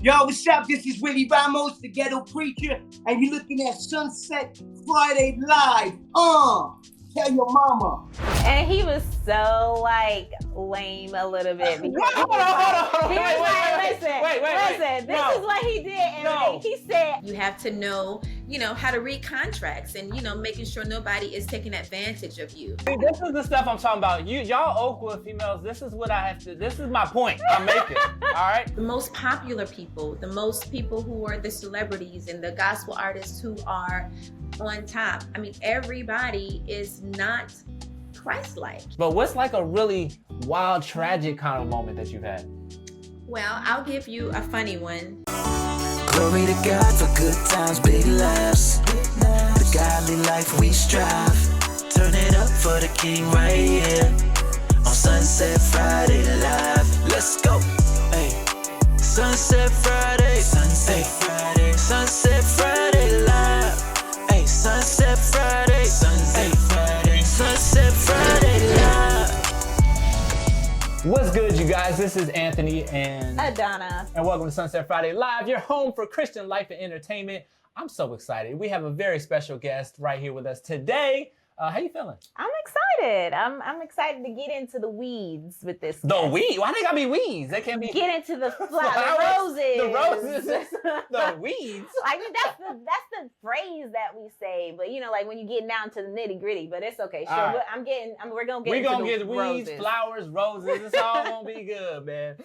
Yo, what's up? This is Willie Ramos, the ghetto preacher, and you're looking at Sonset Friday Live. Tell your mama. And he was so like lame a little bit. Hold on. Listen, this is what he did. And he said, you have to know, how to read contracts and, making sure nobody is taking advantage of you. See, this is the stuff I'm talking about. Y'all Oakwood females, this is what I have to, this is my point I'm making, all right? The most popular people, the most people who are the celebrities and the gospel artists who are on top. I mean, everybody is not Christ-like. But what's like a really wild, tragic kind of moment that you've had? Well, I'll give you a funny one. Glory to God for good times, big laughs. The godly life we strive. Turn it up for the King right here on Sonset Friday Live. Let's go. Hey. Sonset Friday, Sonset Friday, Sonset Friday Live. Hey, Sonset Friday, Sonset Friday, Sonset Friday Live. What's good, you guys? This is Anthony and Adanna. And welcome to Sonset Friday Live, your home for Christian life and entertainment. I'm so excited. We have a very special guest right here with us today. How you feeling? I'm excited. I'm excited to get into the weeds with this. The weeds? Why they gotta be weeds? They can't be. Get into the roses. The roses. The weeds. I mean, that's the phrase that we say, but like when you get down to the nitty gritty. But it's okay. Sure, right. We're gonna get weeds, roses. Flowers, roses. It's all gonna be good, man.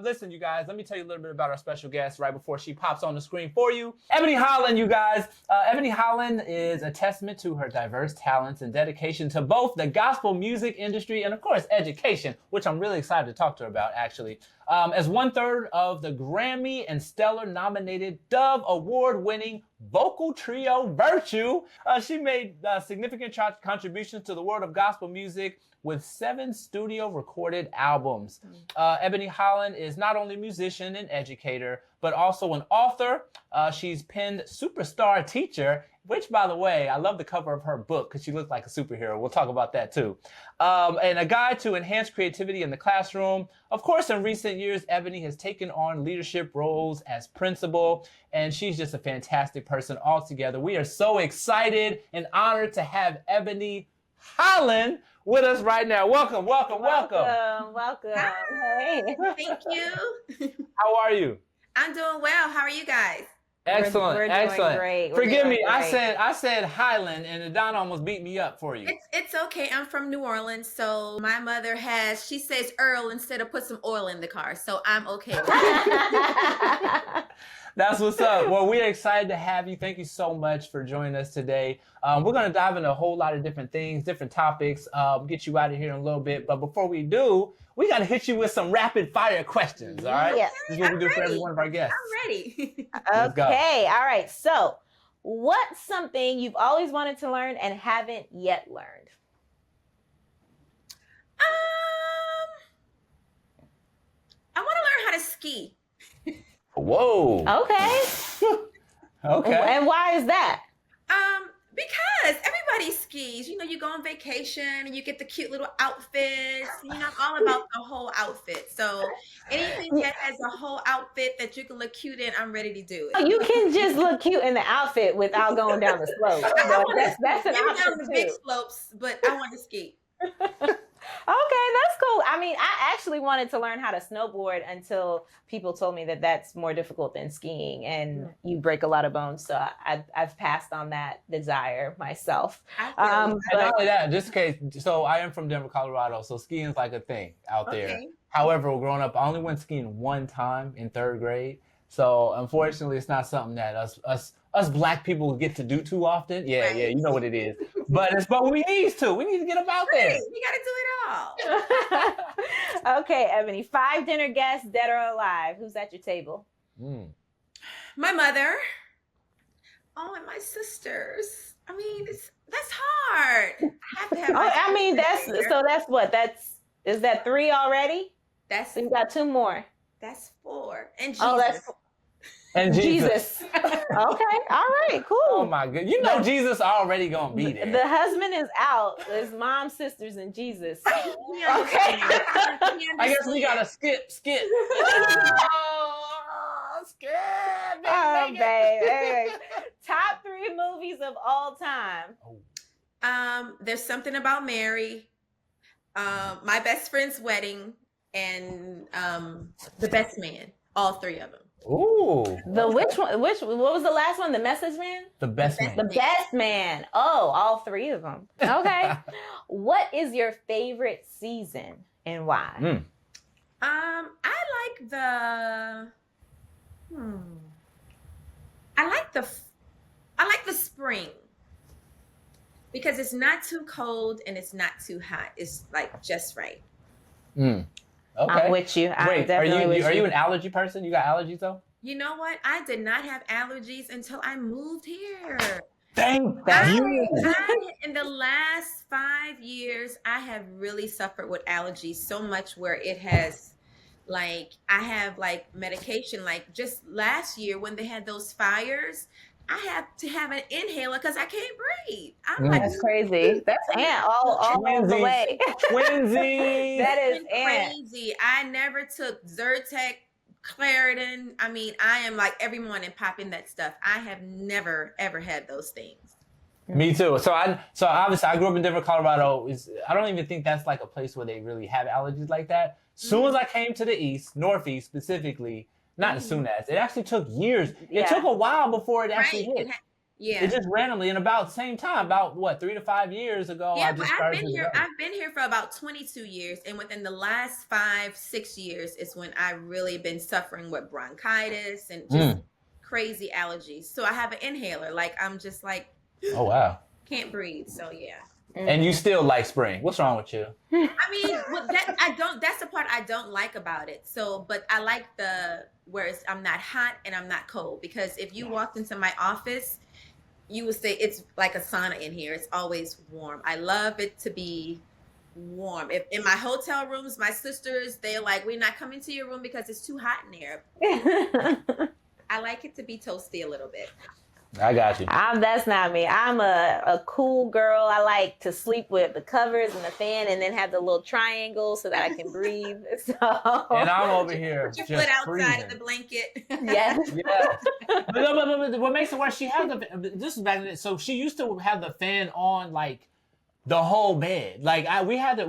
Listen, you guys. Let me tell you a little bit about our special guest right before she pops on the screen for you. Ebony Holland, you guys. Ebony Holland is a testament to her diverse talents and dedication to both the gospel music industry and, of course, education, which I'm really excited to talk to her about, actually. As 1/3 of the Grammy and Stellar-nominated Dove Award-winning vocal trio Virtue, she made significant contributions to the world of gospel music with 7 studio-recorded albums. Ebony Holland is not only a musician and educator, but also an author. She's penned Superstar Teacher, which, by the way, I love the cover of her book because she looks like a superhero. We'll talk about that, too. And a guide to enhance creativity in the classroom. Of course, in recent years, Ebony has taken on leadership roles as principal, and she's just a fantastic person altogether. We are so excited and honored to have Ebony Holland with us right now. Welcome. Welcome. Hey. Thank you. How are you? I'm doing well. How are you guys? Excellent. We're doing great. Forgive me. I said Highland, and Adanna almost beat me up for you. It's okay. I'm from New Orleans, so my mother she says Earl instead of put some oil in the car, so I'm okay with it. That's what's up. Well, we're excited to have you. Thank you so much for joining us today. We're going to dive into a whole lot of different things, different topics, get you out of here in a little bit. But before we do, we got to hit you with some rapid fire questions, all right? Yes. This is what we do for every one of our guests. I'm ready. Okay. All right. So what's something you've always wanted to learn and haven't yet learned? I want to learn how to ski. Whoa. Okay. Okay. And why is that? Because everybody skis. You go on vacation and you get the cute little outfits. I'm all about the whole outfit. So anything that has a whole outfit that you can look cute in, I'm ready to do it. You can just look cute in the outfit without going down the slope. That's an option down the too. big slopes, but I want to ski. Okay, that's cool. I mean, I actually wanted to learn how to snowboard until people told me that that's more difficult than skiing and you break a lot of bones. So I've passed on that desire myself. And not only that, just in case, so I am from Denver, Colorado, so skiing is like a thing out there. However, growing up, I only went skiing one time in 3rd grade. So unfortunately, it's not something that us black people get to do too often. Yeah, right. Yeah, you know what it is. But we need to. We need to get them out there. We got to do it all. Okay, Ebony. 5 dinner guests, dead or alive. Who's at your table? My mother. Oh, and my sisters. I mean, that's hard. I have to have. I mean, that's what. Is that 3 already? So you got 2 more. That's 4. And Jesus. Oh, that's 4. And Jesus. Okay. All right. Cool. Oh my God. Jesus already gonna be there. The husband is out. There's mom, sisters, and Jesus. Okay. I guess we gotta skip. Oh, scared. babe. Anyways, top 3 movies of all time. There's Something About Mary, My Best Friend's Wedding, and The Best Man. All 3 of them. Ooh. Which one? What was the last one? The Message Man? The Best Man. The Best Man. Oh, all 3 of them. Okay. What is your favorite season and why? I like the spring because it's not too cold and it's not too hot. It's like just right. Okay. I'm with you. Wait, are you an allergy person? You got allergies though? You know what? I did not have allergies until I moved here. Thank you. In the last 5 years, I have really suffered with allergies so much where it has, like, I have like medication. Like just last year when they had those fires, I had to have an inhaler because I can't breathe. I'm like, that's crazy. That's Ant all the way. Twinsies. That is crazy. I never took Zyrtec, Claritin. I mean, I am like every morning popping that stuff. I have never ever had those things. Me too. So obviously I grew up in Denver, Colorado. I don't even think that's like a place where they really have allergies like that. Soon as I came to the east, northeast specifically, not as soon as, it actually took years. It took a while before it actually hit. It just randomly, and about the same time, about what, 3 to 5 years ago. Yeah, but I've been here for about 22 years, and within the last 5-6 years is when I really been suffering with bronchitis and just crazy allergies. So I have an inhaler. Like I'm just like, oh wow, can't breathe. So yeah. And you still like spring? What's wrong with you? I mean, that's the part I don't like about it. So, but I like where I'm not hot and I'm not cold, because if you walked into my office, you would say it's like a sauna in here. It's always warm. I love it to be warm. If in my hotel rooms, my sisters, they're like, we're not coming to your room because it's too hot in there. I like it to be toasty a little bit. I got you. That's not me. I'm a cool girl. I like to sleep with the covers and the fan and then have the little triangle so that I can breathe. So. And I'm over here Put your just foot outside freezing. of the blanket. Yes. Yeah. But what makes it worse, she had this is back then. So she used to have the fan on like the whole bed. Like I had to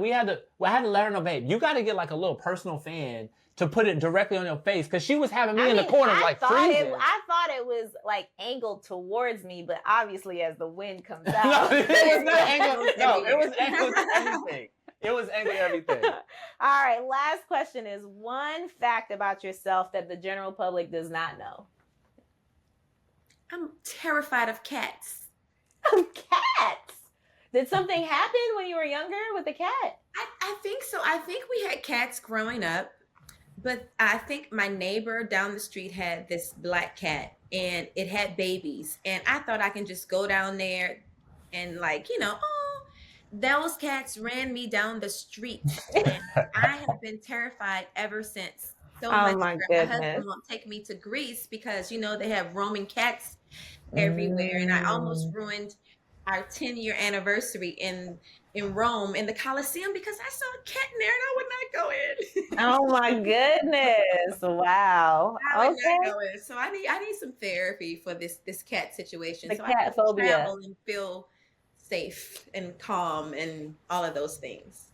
let her know, babe, you got to get like a little personal fan to put it directly on your face, because she was having me in the corner like freezing. I thought it was like angled towards me, but obviously as the wind comes out. No, it was not angled. No, it was angled to everything. It was angled to everything. All right, last question is one fact about yourself that the general public does not know. I'm terrified of cats. Cats? Did something happen when you were younger with a cat? I think so. I think we had cats growing up. But I think my neighbor down the street had this black cat and it had babies. And I thought I can just go down there and like, those cats ran me down the street. And I have been terrified ever since. So much. My My goodness. husband won't take me to Greece because, they have roaming cats everywhere. And I almost ruined our 10-year anniversary in Rome in the Colosseum because I saw a cat in there and I would not go in. Oh my goodness. Wow. I would not go in. So I need some therapy for this cat situation. The so cat I can phobia. travel and feel safe and calm and all of those things.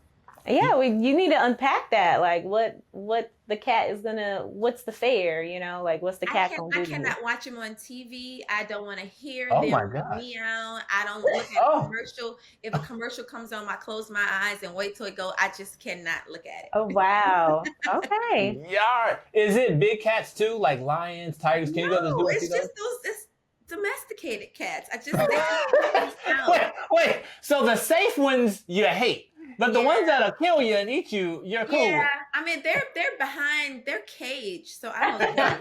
Yeah, you need to unpack that. Like what the cat is what's the fare, like what's the cat gonna do? I to you? cannot watch him on TV. I don't want to hear Oh them my gosh. meow. I don't look at a commercial. If a commercial comes on, I close my eyes and wait till it go. I just cannot look at it. Oh wow. Okay. Yeah. Is it big cats too, like lions, tigers? Can you go to the zoo? It's just it's domesticated cats. I just Wait. So the safe ones you hate. But the ones that'll kill you and eat you, you're cool. Yeah, I mean they're behind their cage, so I'm okay.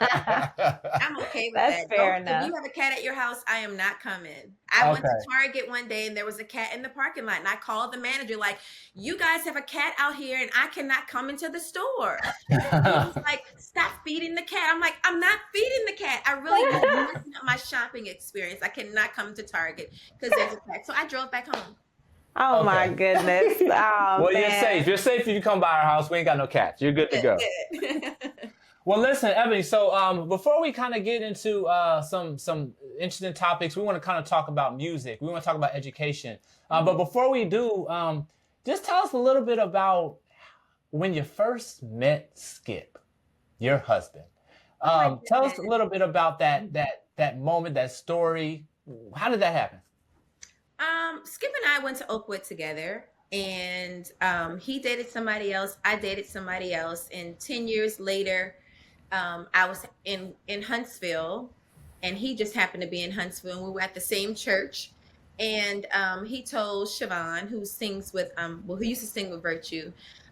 I'm okay with That's that. fair enough. If you have a cat at your house, I am not coming. I went to Target one day and there was a cat in the parking lot, and I called the manager like, "You guys have a cat out here, and I cannot come into the store." He was like, "Stop feeding the cat." I'm like, "I'm not feeding the cat. I really don't messing up my shopping experience. I cannot come to Target because there's a cat." So I drove back home. Oh my goodness. Oh, well, man. you're safe. You're safe if you come by our house. We ain't got no cats. You're good to go. Well, listen, Ebony. So before we kind of get into some interesting topics, we want to kind of talk about music. We want to talk about education. But before we do, just tell us a little bit about when you first met Skip, your husband. Tell us a little bit about that moment, that story. How did that happen? Skip and I went to Oakwood together, and he dated somebody else. I dated somebody else, and 10 years later, I was in Huntsville, and he just happened to be in Huntsville, and we were at the same church. And he told Siobhan, who sings with, who used to sing with Virtue,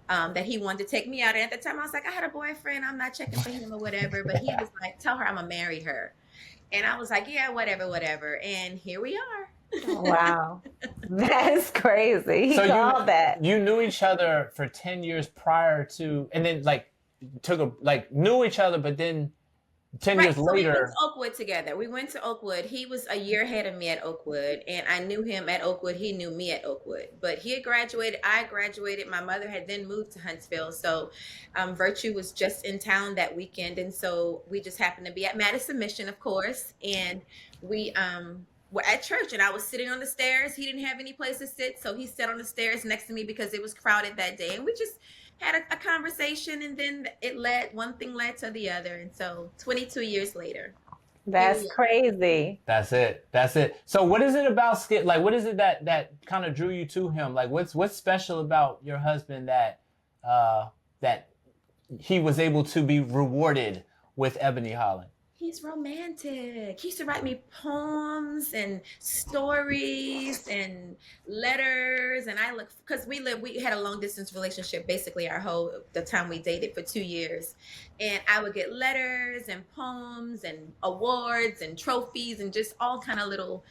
that he wanted to take me out. And at the time, I was like, I had a boyfriend. I'm not checking for him or whatever. But he was like, tell her I'm going to marry her. And I was like, yeah, whatever. And here we are. Wow. That's crazy. So you knew each other for 10 years prior to, and then knew each other, but then 10 years later. We went to Oakwood together. We went to Oakwood. He was a year ahead of me at Oakwood, and I knew him at Oakwood. He knew me at Oakwood. But he had graduated. I graduated. My mother had then moved to Huntsville. So Virtue was just in town that weekend. And so we just happened to be at Madison Mission, of course. And we were at church, and I was sitting on the stairs. He didn't have any place to sit. So he sat on the stairs next to me because it was crowded that day. And we just had a conversation, and then one thing led to the other. And so 22 years later. That's crazy. That's it. So what is it about Skip? Like, what is it that kind of drew you to him? Like, what's special about your husband that he was able to be rewarded with Ebony Holland? He's romantic. He used to write me poems and stories and letters. And because we had a long distance relationship, basically the time we dated for 2 years. And I would get letters and poems and awards and trophies and just all kind of little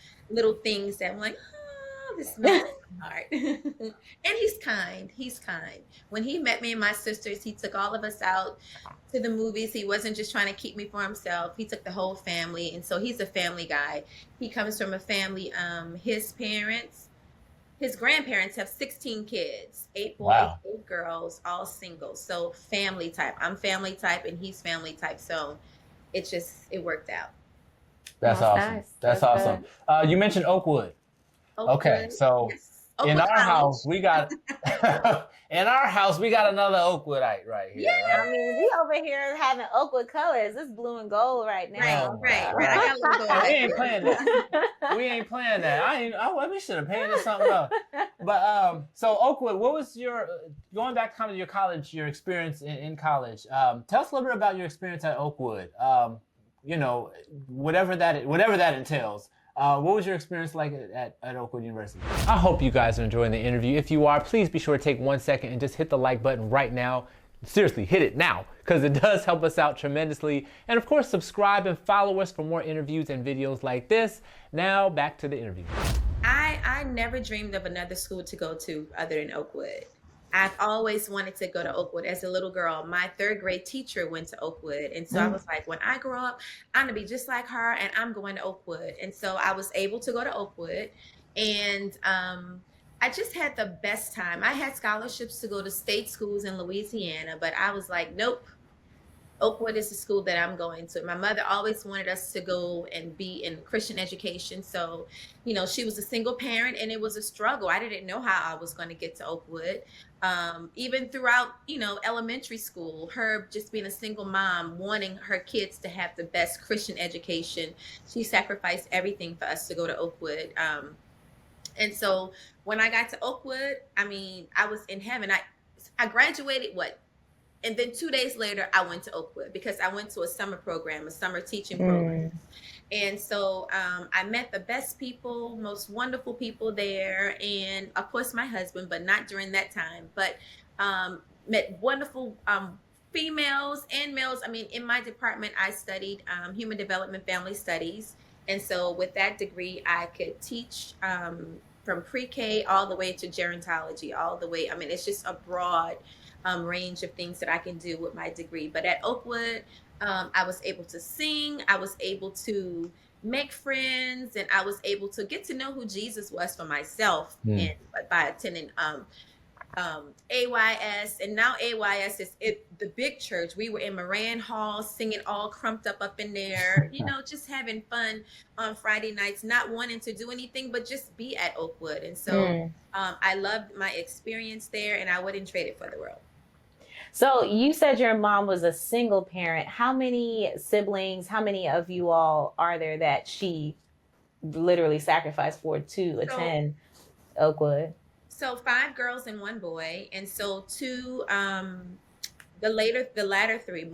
things that I'm like, oh, this makes my heart. And he's kind. When he met me and my sisters, he took all of us out to the movies. He wasn't just trying to keep me for himself. He took the whole family. And so he's a family guy. He comes from a family, his grandparents have 16 kids, 8 boys, wow. 8 girls, all single. So family type. I'm family type and he's family type. So it worked out. That's awesome. Nice. That's awesome. You mentioned Oakwood. Okay, so yes. In our house we got another Oakwoodite right here. Yeah, right? I mean, we over here having Oakwood colors. It's blue and gold right now. Right. I got a little gold. We ain't playing that. We should have painted something else. But so Oakwood, what was going back to kind of your experience in college? Tell us a little bit about your experience at Oakwood. Whatever that entails. What was your experience like at Oakwood University? I hope you guys are enjoying the interview. If you are, please be sure to take 1 second and just hit the like button right now. Seriously, hit it now, because it does help us out tremendously. And of course, subscribe and follow us for more interviews and videos like this. Now, back to the interview. I never dreamed of another school to go to other than Oakwood. I've always wanted to go to Oakwood. As a little girl, my 3rd grade teacher went to Oakwood. And so I was like, when I grow up, I'm going to be just like her, and I'm going to Oakwood. And so I was able to go to Oakwood. And I just had the best time. I had scholarships to go to state schools in Louisiana, but I was like, nope. Oakwood is the school that I'm going to. My mother always wanted us to go and be in Christian education. So, she was a single parent, and it was a struggle. I didn't know how I was going to get to Oakwood. Even throughout, elementary school, her just being a single mom, wanting her kids to have the best Christian education. She sacrificed everything for us to go to Oakwood. And so when I got to Oakwood, I was in heaven. I graduated, and then 2 days later, I went to Oakwood because I went to a summer program, a summer teaching program. And so I met the best people, most wonderful people there. And of course, my husband, but not during that time, but met wonderful females and males. In my department, I studied human development, family studies. And so with that degree, I could teach from pre-K all the way to gerontology, all the way. It's just a broad range of things that I can do with my degree. But at Oakwood, I was able to sing, I was able to make friends, and I was able to get to know who Jesus was for myself, and by attending AYS, and now AYS is the big church. We were in Moran Hall singing all crumped up in there, just having fun on Friday nights, not wanting to do anything but just be at Oakwood. And so I loved my experience there, and I wouldn't trade it for the world. So you said your mom was a single parent. How many siblings, how many of you all are there that she literally sacrificed for to attend Oakwood? So 5 girls and 1 boy. And so the latter 3,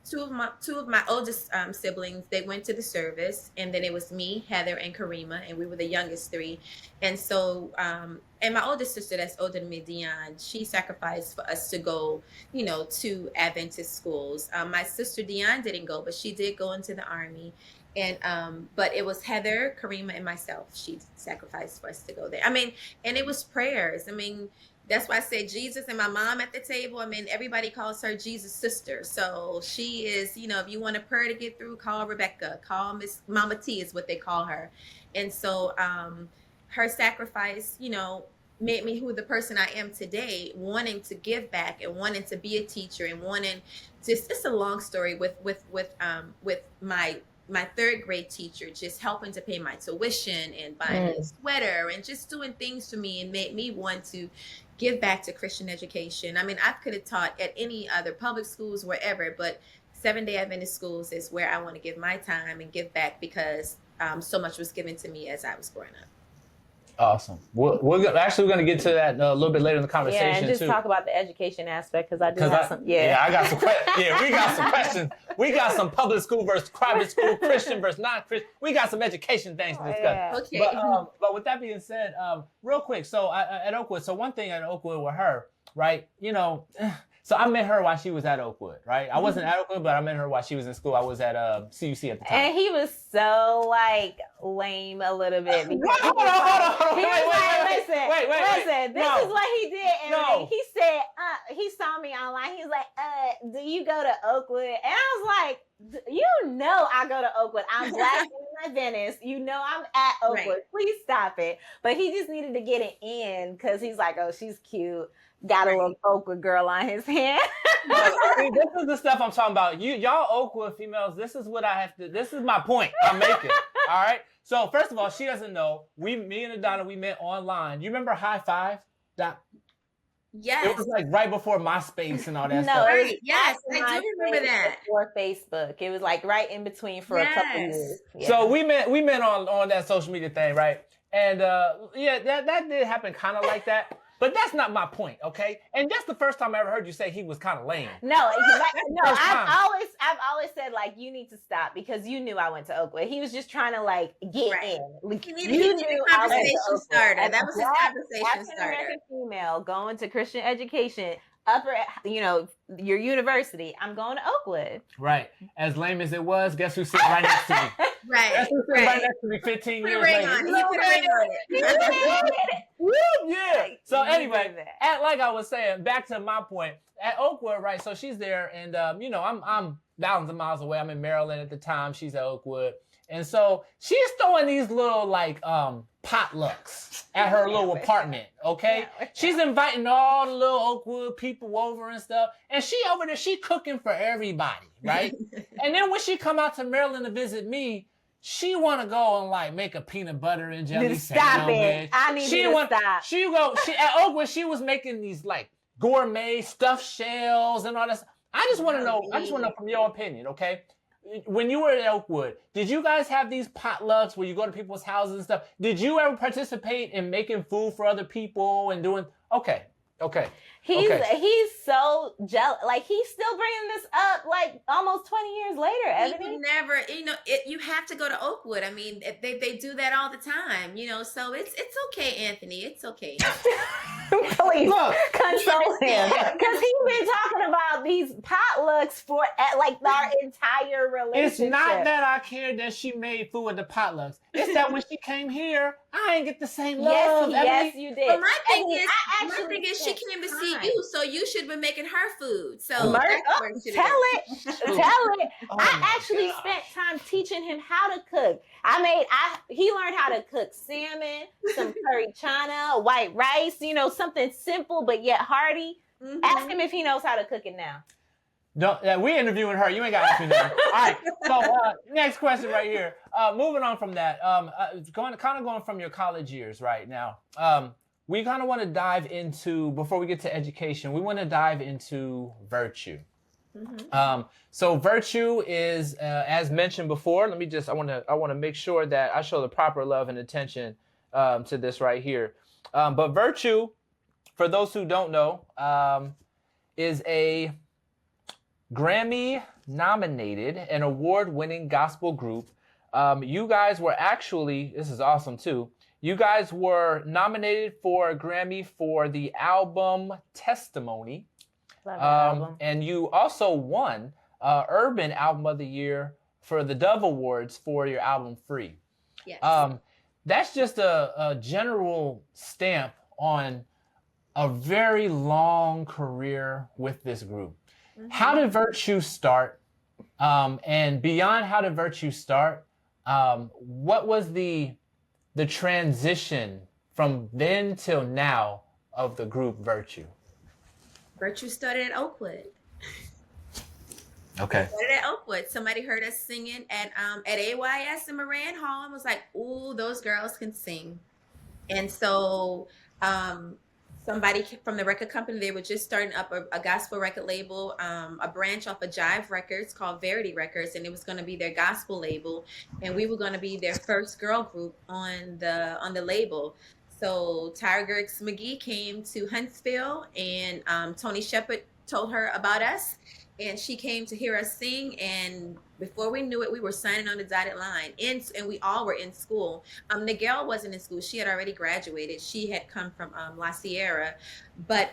two of my oldest siblings, they went to the service, and then it was me, Heather, and Karima, and we were the youngest 3. And so and my oldest sister that's older than me, Dion, she sacrificed for us to go, to Adventist schools. My sister Dion didn't go, but she did go into the Army. And but it was Heather, Karima, and myself. She sacrificed for us to go there. I mean, and it was prayers. I mean, that's why I said Jesus and my mom at the table. I mean, everybody calls her Jesus' sister. So she is, if you want a prayer to get through, call Rebecca, call Miss Mama T is what they call her. And so her sacrifice, made me who the person I am today, wanting to give back and wanting to be a teacher and wanting just, it's a long story with my 3rd grade teacher, just helping to pay my tuition and buying me a sweater and just doing things for me, and made me want to give back to Christian education. I mean, I could have taught at any other public schools, wherever, but Seventh-day Adventist schools is where I want to give my time and give back, because so much was given to me as I was growing up. Awesome. We're going to get to that a little bit later in the conversation. Yeah, and just too. Talk about the education aspect, because I do have some. Yeah, I got some questions. Yeah, we got some questions. We got some public school versus private school, Christian versus non-Christian. We got some education things to discuss. Yeah. Okay. But with that being said, real quick, so at Oakwood, so one thing at Oakwood with her, right? So I met her while she was at Oakwood, right? I wasn't at Oakwood, but I met her while she was in school. I was at CUC at the time. And he was so lame a little bit. Hold on. Listen, this is what he did. And No. he said, he saw me online. He was like, do you go to Oakwood? And I was like, I go to Oakwood. I'm Black and Adventist. I'm at Oakwood. Right. Please stop it. But he just needed to get it in, because he's like, oh, she's cute. Got a little Oakwood girl on his hand. See, this is the stuff I'm talking about. Y'all Oakwood females, this is my point I'm making. All right. So first of all, she doesn't know. Me and Adanna, we met online. You remember High Five? Yes. It was like right before MySpace and all that stuff. Right. Yes, I do remember that. Before Facebook. It was like right in between for a couple years. Yeah. So we met on that social media thing, right? And that did happen kind of like that. But that's not my point, okay? And that's the first time I ever heard you say he was kind of lame. I've always said, like, you need to stop, because you knew I went to Oakwood. He was just trying to, like, get in. Like, He needed the conversation starter. That was his conversation African starter. American female going to Christian education, your university. I'm going to Oakwood. Right. As lame as it was, guess who's sitting right next to me? Right. Guess who's sitting right next to me 15 Put a years ring later? on it. He put a ring on it. Woo, yeah. So You anyway, did that. like I was saying, back to my point, at Oakwood, right? So she's there, and I'm thousands of miles away. I'm in Maryland at the time. She's at Oakwood, and so she's throwing these little potlucks at her little apartment. Okay, she's inviting all the little Oakwood people over and stuff, and she over there, she cooking for everybody, right? And then when she come out to Maryland to visit me, she want to go and make a peanut butter and jelly sandwich. Stop it. I need you to stop. She at Oakwood, she was making these gourmet stuffed shells and all that. I just want to know from your opinion, okay? When you were at Oakwood, did you guys have these potlucks where you go to people's houses and stuff? Did you ever participate in making food for other people and doing? Okay. He's so jealous. He's still bringing this up almost 20 years later. Ebony, You never, you have to go to Oakwood. I mean, they do that all the time, so it's okay, Anthony. It's okay. Please console him, because he's been talking about these potlucks for our entire relationship. It's not that I care that she made food at the potlucks. It's that when she came here, I ain't get the same love. Yes, you did. But my thing is, she came to see you, so you should have been making her food. So tell it. Oh I actually spent time teaching teaching him how to cook. He learned how to cook salmon, some curry chana, white rice, something simple but yet hearty. Mhm. Ask him if he knows how to cook it now. We interviewing her. You ain't got to ask me that. All right. So next question right here. Moving on from that. Going from your college years right now. We kind of want to dive into, before we get to education, we want to dive into virtue. Mm-hmm. So virtue is, as mentioned before. I want to make sure that I show the proper love and attention to this right here. But virtue, for those who don't know, is a Grammy nominated and award-winning gospel group. You guys were actually, this is awesome too, you guys were nominated for a Grammy for the album Testimony. Love that album. And you also won Urban Album of the Year for the Dove Awards for your album Free. Yes. That's just a general stamp on a very long career with this group. Mm-hmm. How did Virtue start? And beyond how did Virtue start, what was the transition from then till now of the group Virtue? Virtue started at Oakwood. Okay. Started at Oakwood. Somebody heard us singing at AYS in Moran Hall and was like, "Ooh, those girls can sing." And so somebody from the record company, they were just starting up a gospel record label, a branch off of Jive Records called Verity Records, and it was going to be their gospel label, and we were going to be their first girl group on the label. So Tyra Gerks McGee came to Huntsville, and Tony Shepard told her about us, and she came to hear us sing, and before we knew it, we were signing on the dotted line, and we all were in school. Nigel wasn't in school. She had already graduated. She had come from La Sierra, but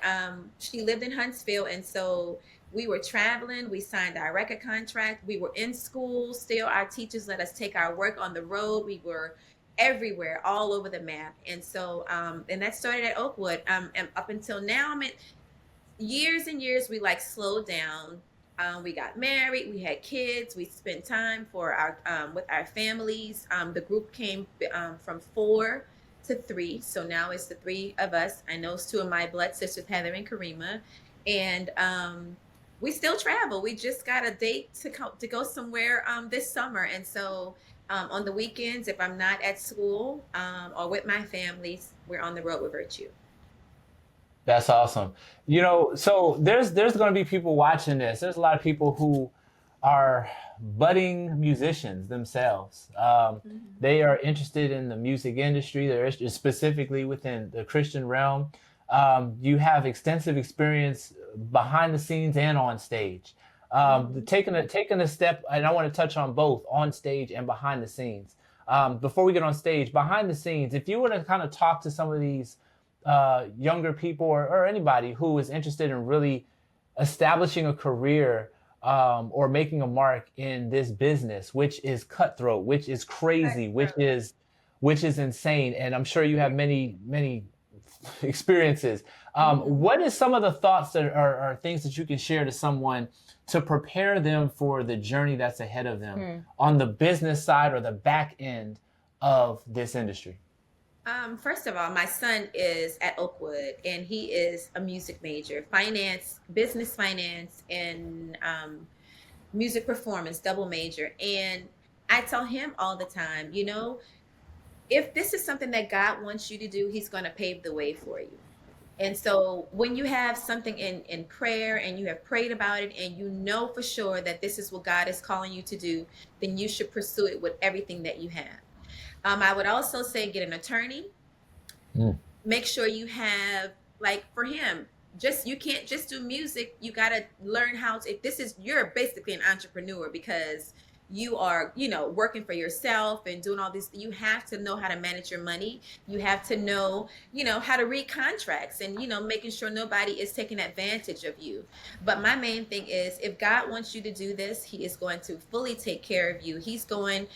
she lived in Huntsville, and so we were traveling. We signed our record contract. We were in school still. Our teachers let us take our work on the road. We were everywhere, all over the map. And so, and that started at Oakwood. And up until now, years and years, we slowed down. We got married, we had kids, we spent time with our families. The group came from 4 to 3. So now it's the 3 of us. I know it's 2 of my blood sisters, Heather and Karima. And we still travel. We just got a date to go somewhere this summer. And so on the weekends, if I'm not at school or with my families, we're on the road with Virtue. That's awesome. So there's going to be people watching this. There's a lot of people who are budding musicians themselves. They are interested in the music industry. They're specifically within the Christian realm. You have extensive experience behind the scenes and on stage. Taking a step, and I want to touch on both on stage and behind the scenes. Before we get on stage, behind the scenes, if you were to kind of talk to some of these younger people or anybody who is interested in really establishing a career or making a mark in this business, which is cutthroat, which is crazy, which is insane, and I'm sure you have many experiences. What is some of the thoughts that are things that you can share to someone to prepare them for the journey that's ahead of them on the business side or the back end of this industry? First of all, my son is at Oakwood, and he is a music major, business finance, and music performance, double major. And I tell him all the time, if this is something that God wants you to do, he's going to pave the way for you. And so when you have something in prayer and you have prayed about it and you know for sure that this is what God is calling you to do, then you should pursue it with everything that you have. I would also say get an attorney. Make sure you have, for him, you can't just do music. You got to learn how to, you're basically an entrepreneur because you are, working for yourself and doing all this. You have to know how to manage your money. You have to know, how to read contracts and, making sure nobody is taking advantage of you. But my main thing is if God wants you to do this, he is going to fully take care of you. He's going,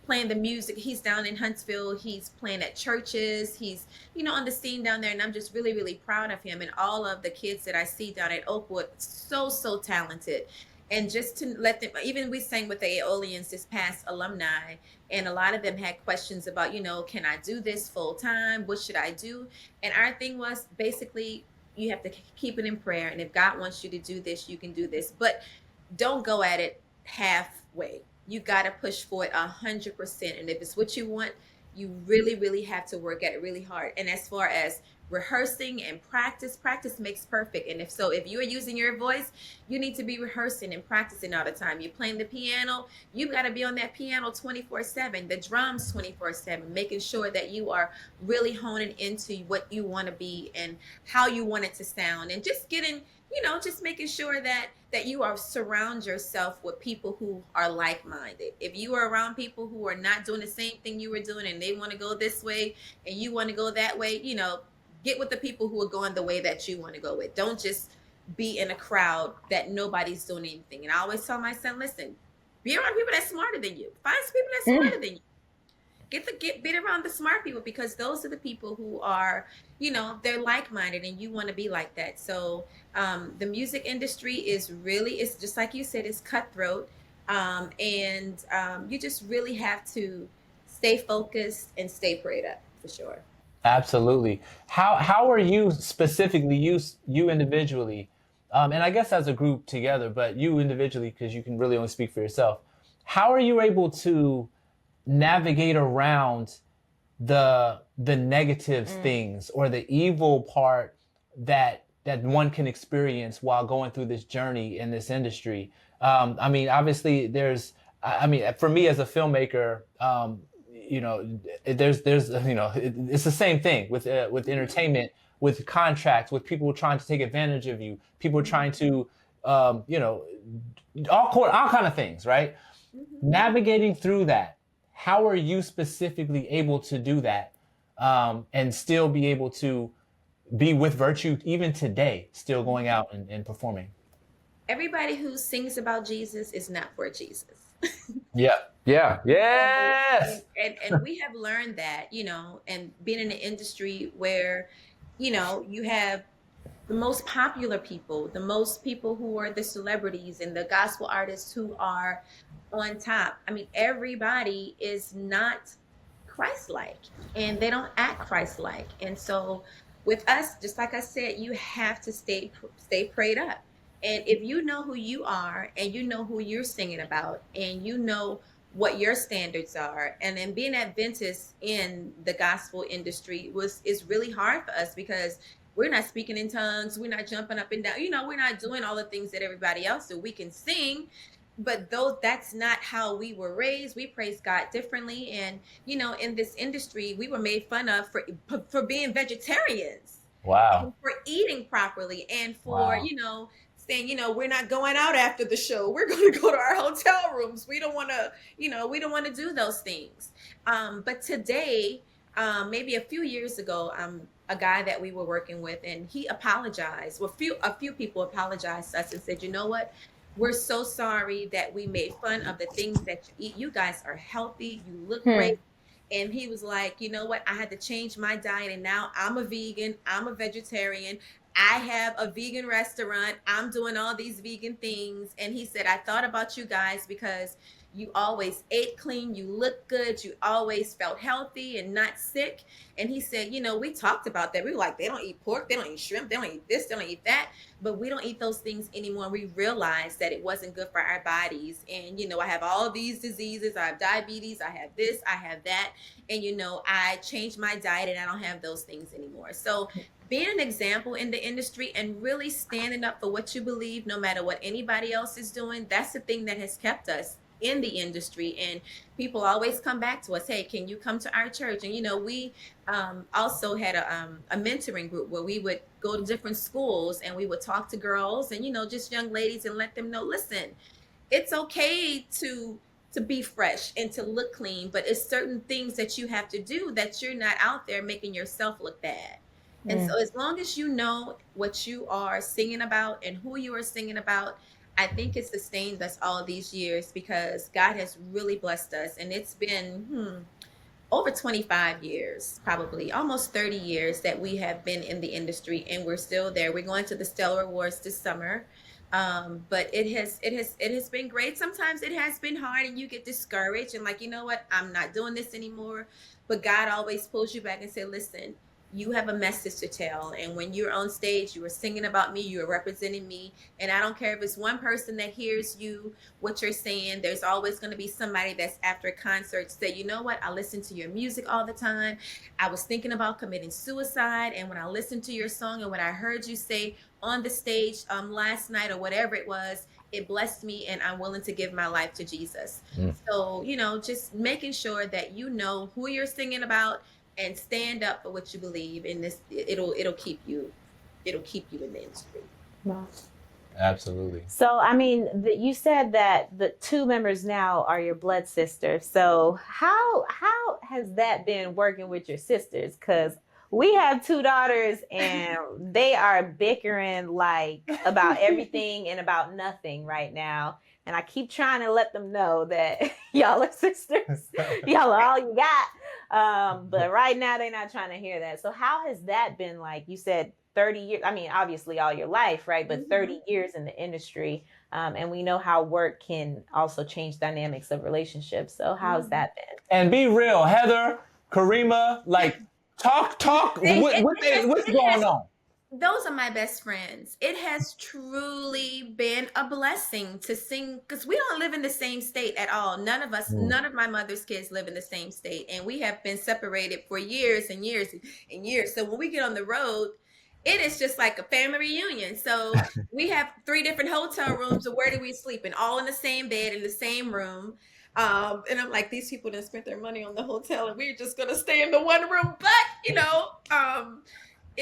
playing the music. He's down in Huntsville. He's playing at churches. He's, on the scene down there. And I'm just really, really proud of him and all of the kids that I see down at Oakwood. So talented. And just to let them, even we sang with the Aeolians this past alumni, and a lot of them had questions about, can I do this full time? What should I do? And our thing was basically, you have to keep it in prayer. And if God wants you to do this, you can do this, but don't go at it halfway. You got to push for it 100%. And if it's what you want, you really, really have to work at it really hard. And as far as rehearsing and practice makes perfect. And if you are using your voice, you need to be rehearsing and practicing all the time. You're playing the piano, you got to be on that piano 24/7, the drums 24/7, making sure that you are really honing into what you want to be and how you want it to sound, and just getting, just making sure that you are surround yourself with people who are like-minded. If you are around people who are not doing the same thing you were doing and they want to go this way and you want to go that way, get with the people who are going the way that you want to go with. Don't just be in a crowd that nobody's doing anything. And I always tell my son, listen, be around people that's smarter than you. Find some people that's smarter than you. Be around the smart people, because those are the people who are, they're like-minded, and you want to be like that. So the music industry it's just like you said, it's cutthroat. And you just really have to stay focused and stay prayed up, for sure. Absolutely. How are you specifically, you individually, and I guess as a group together, but you individually, because you can really only speak for yourself, how are you able to navigate around the negative things or the evil part that one can experience while going through this journey in this industry? Obviously for me as a filmmaker, there's it's the same thing with entertainment, with contracts, with people trying to take advantage of you, people trying to all kind of things, right? Mm-hmm. Navigating through that, how are you specifically able to do that, and still be able to be with virtue even today, still going out and performing? Everybody who sings about Jesus is not for Jesus. Yeah. Yes. And we have learned that, and being in an industry where, you have the most popular people, the most people who are the celebrities and the gospel artists who are on top. Everybody is not Christ-like, and they don't act Christ-like. And so with us, just like I said, you have to stay prayed up. And if you know who you are, and you know who you're singing about, and you know what your standards are, and then being Adventist in the gospel industry is really hard for us, because we're not speaking in tongues, we're not jumping up and down, we're not doing all the things that everybody else do. We can sing, but that's not how we were raised. We praise God differently. And in this industry, we were made fun of for being vegetarians. Wow. For eating properly, and for saying, we're not going out after the show. We're going to go to our hotel rooms. We don't want to, do those things. But today, maybe a few years ago, a guy that we were working with, and he apologized. Well, a few people apologized to us and said, you know what? We're so sorry that we made fun of the things that you eat. You guys are healthy. You look great. And he was like, you know what? I had to change my diet, and now I'm a vegan. I'm a vegetarian. I have a vegan restaurant. I'm doing all these vegan things. And he said, I thought about you guys because you always ate clean. You look good. You always felt healthy and not sick. And he said, we talked about that. We were like, they don't eat pork. They don't eat shrimp. They don't eat this. They don't eat that. But we don't eat those things anymore. We realized that it wasn't good for our bodies. And, I have all these diseases. I have diabetes. I have this. I have that. And, I changed my diet, and I don't have those things anymore. So being an example in the industry and really standing up for what you believe, no matter what anybody else is doing, that's the thing that has kept us in the industry. And people always come back to us, hey, can you come to our church? And we also had a mentoring group where we would go to different schools, and we would talk to girls and just young ladies, and let them know, listen, it's okay to be fresh and to look clean, but it's certain things that you have to do that you're not out there making yourself look bad. And so as long as you know what you are singing about and who you are singing about, I think it sustained us all these years, because God has really blessed us. And it's been over 25 years, probably almost 30 years that we have been in the industry, and we're still there. We're going to the Stellar Awards this summer. But it has been great. Sometimes it has been hard and you get discouraged and like, you know what, I'm not doing this anymore. But God always pulls you back and say, listen, you have a message to tell. And when you're on stage, you are singing about me, you are representing me. And I don't care if it's one person that hears you, what you're saying, there's always going to be somebody that's after a concert say, you know what, I listen to your music all the time. I was thinking about committing suicide. And when I listened to your song and what I heard you say on the stage last night or whatever it was, it blessed me and I'm willing to give my life to Jesus. So, you know, just making sure that you know who you're singing about and stand up for what you believe in this. It'll keep you in the industry. Wow. Absolutely. So, I mean, you said that the two members now are your blood sisters. So how has that been working with your sisters? Because we have two daughters and they are bickering like about everything and about nothing right now. And I keep trying to let them know that y'all are sisters. Y'all are all you got. But right now they're not trying to hear that. So how has that been like? You said 30 years. I mean, obviously all your life, right? But 30 years in the industry. And we know how work can also change dynamics of relationships. So how's that been? And be real, Heather, Karima, like talk. What's going on? Those are my best friends. It has truly been a blessing to sing because we don't live in the same state at all. None of us, none of my mother's kids live in the same state. And we have been separated for years and years and years. So when we get on the road, it is just like a family reunion. So we have 3 different hotel rooms. So where do we sleep? And all in the same bed, in the same room. And I'm like, these people didn't spend their money on the hotel and we're just going to stay in the one room. But, you know,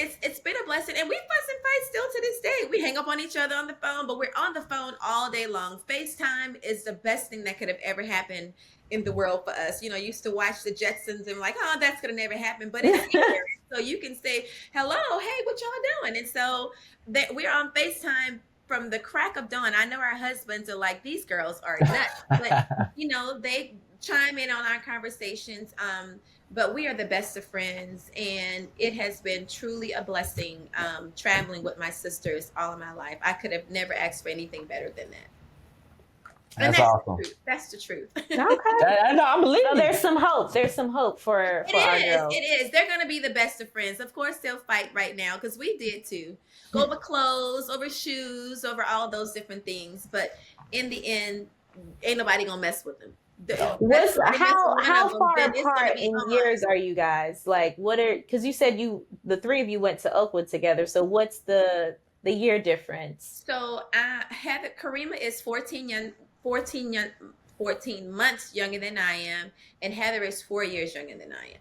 it's been a blessing, and we fuss and fight still to this day. We hang up on each other on the phone, but we're on the phone all day long. FaceTime is the best thing that could have ever happened in the world for us. You know, used to watch the Jetsons and like, oh, that's gonna never happen, but it's here. So you can say, hello, hey, what y'all doing? And so that we're on FaceTime from the crack of dawn. I know our husbands are like, these girls are nuts, but you know, they chime in on our conversations. But we are the best of friends, and it has been truly a blessing traveling with my sisters all of my life. I could have never asked for anything better than that. That's awesome. That's the truth. Okay. I believe so there's some hope. There's some hope for our girls. It is. They're going to be the best of friends. Of course, they'll fight right now because we did too. Over clothes, over shoes, over all those different things. But in the end, ain't nobody going to mess with them. How far apart in years are you guys? Like, what are, because you said the 3 of you went to Oakwood together. So what's the year difference? So Karima is 14 months younger than I am, and Heather is 4 years younger than I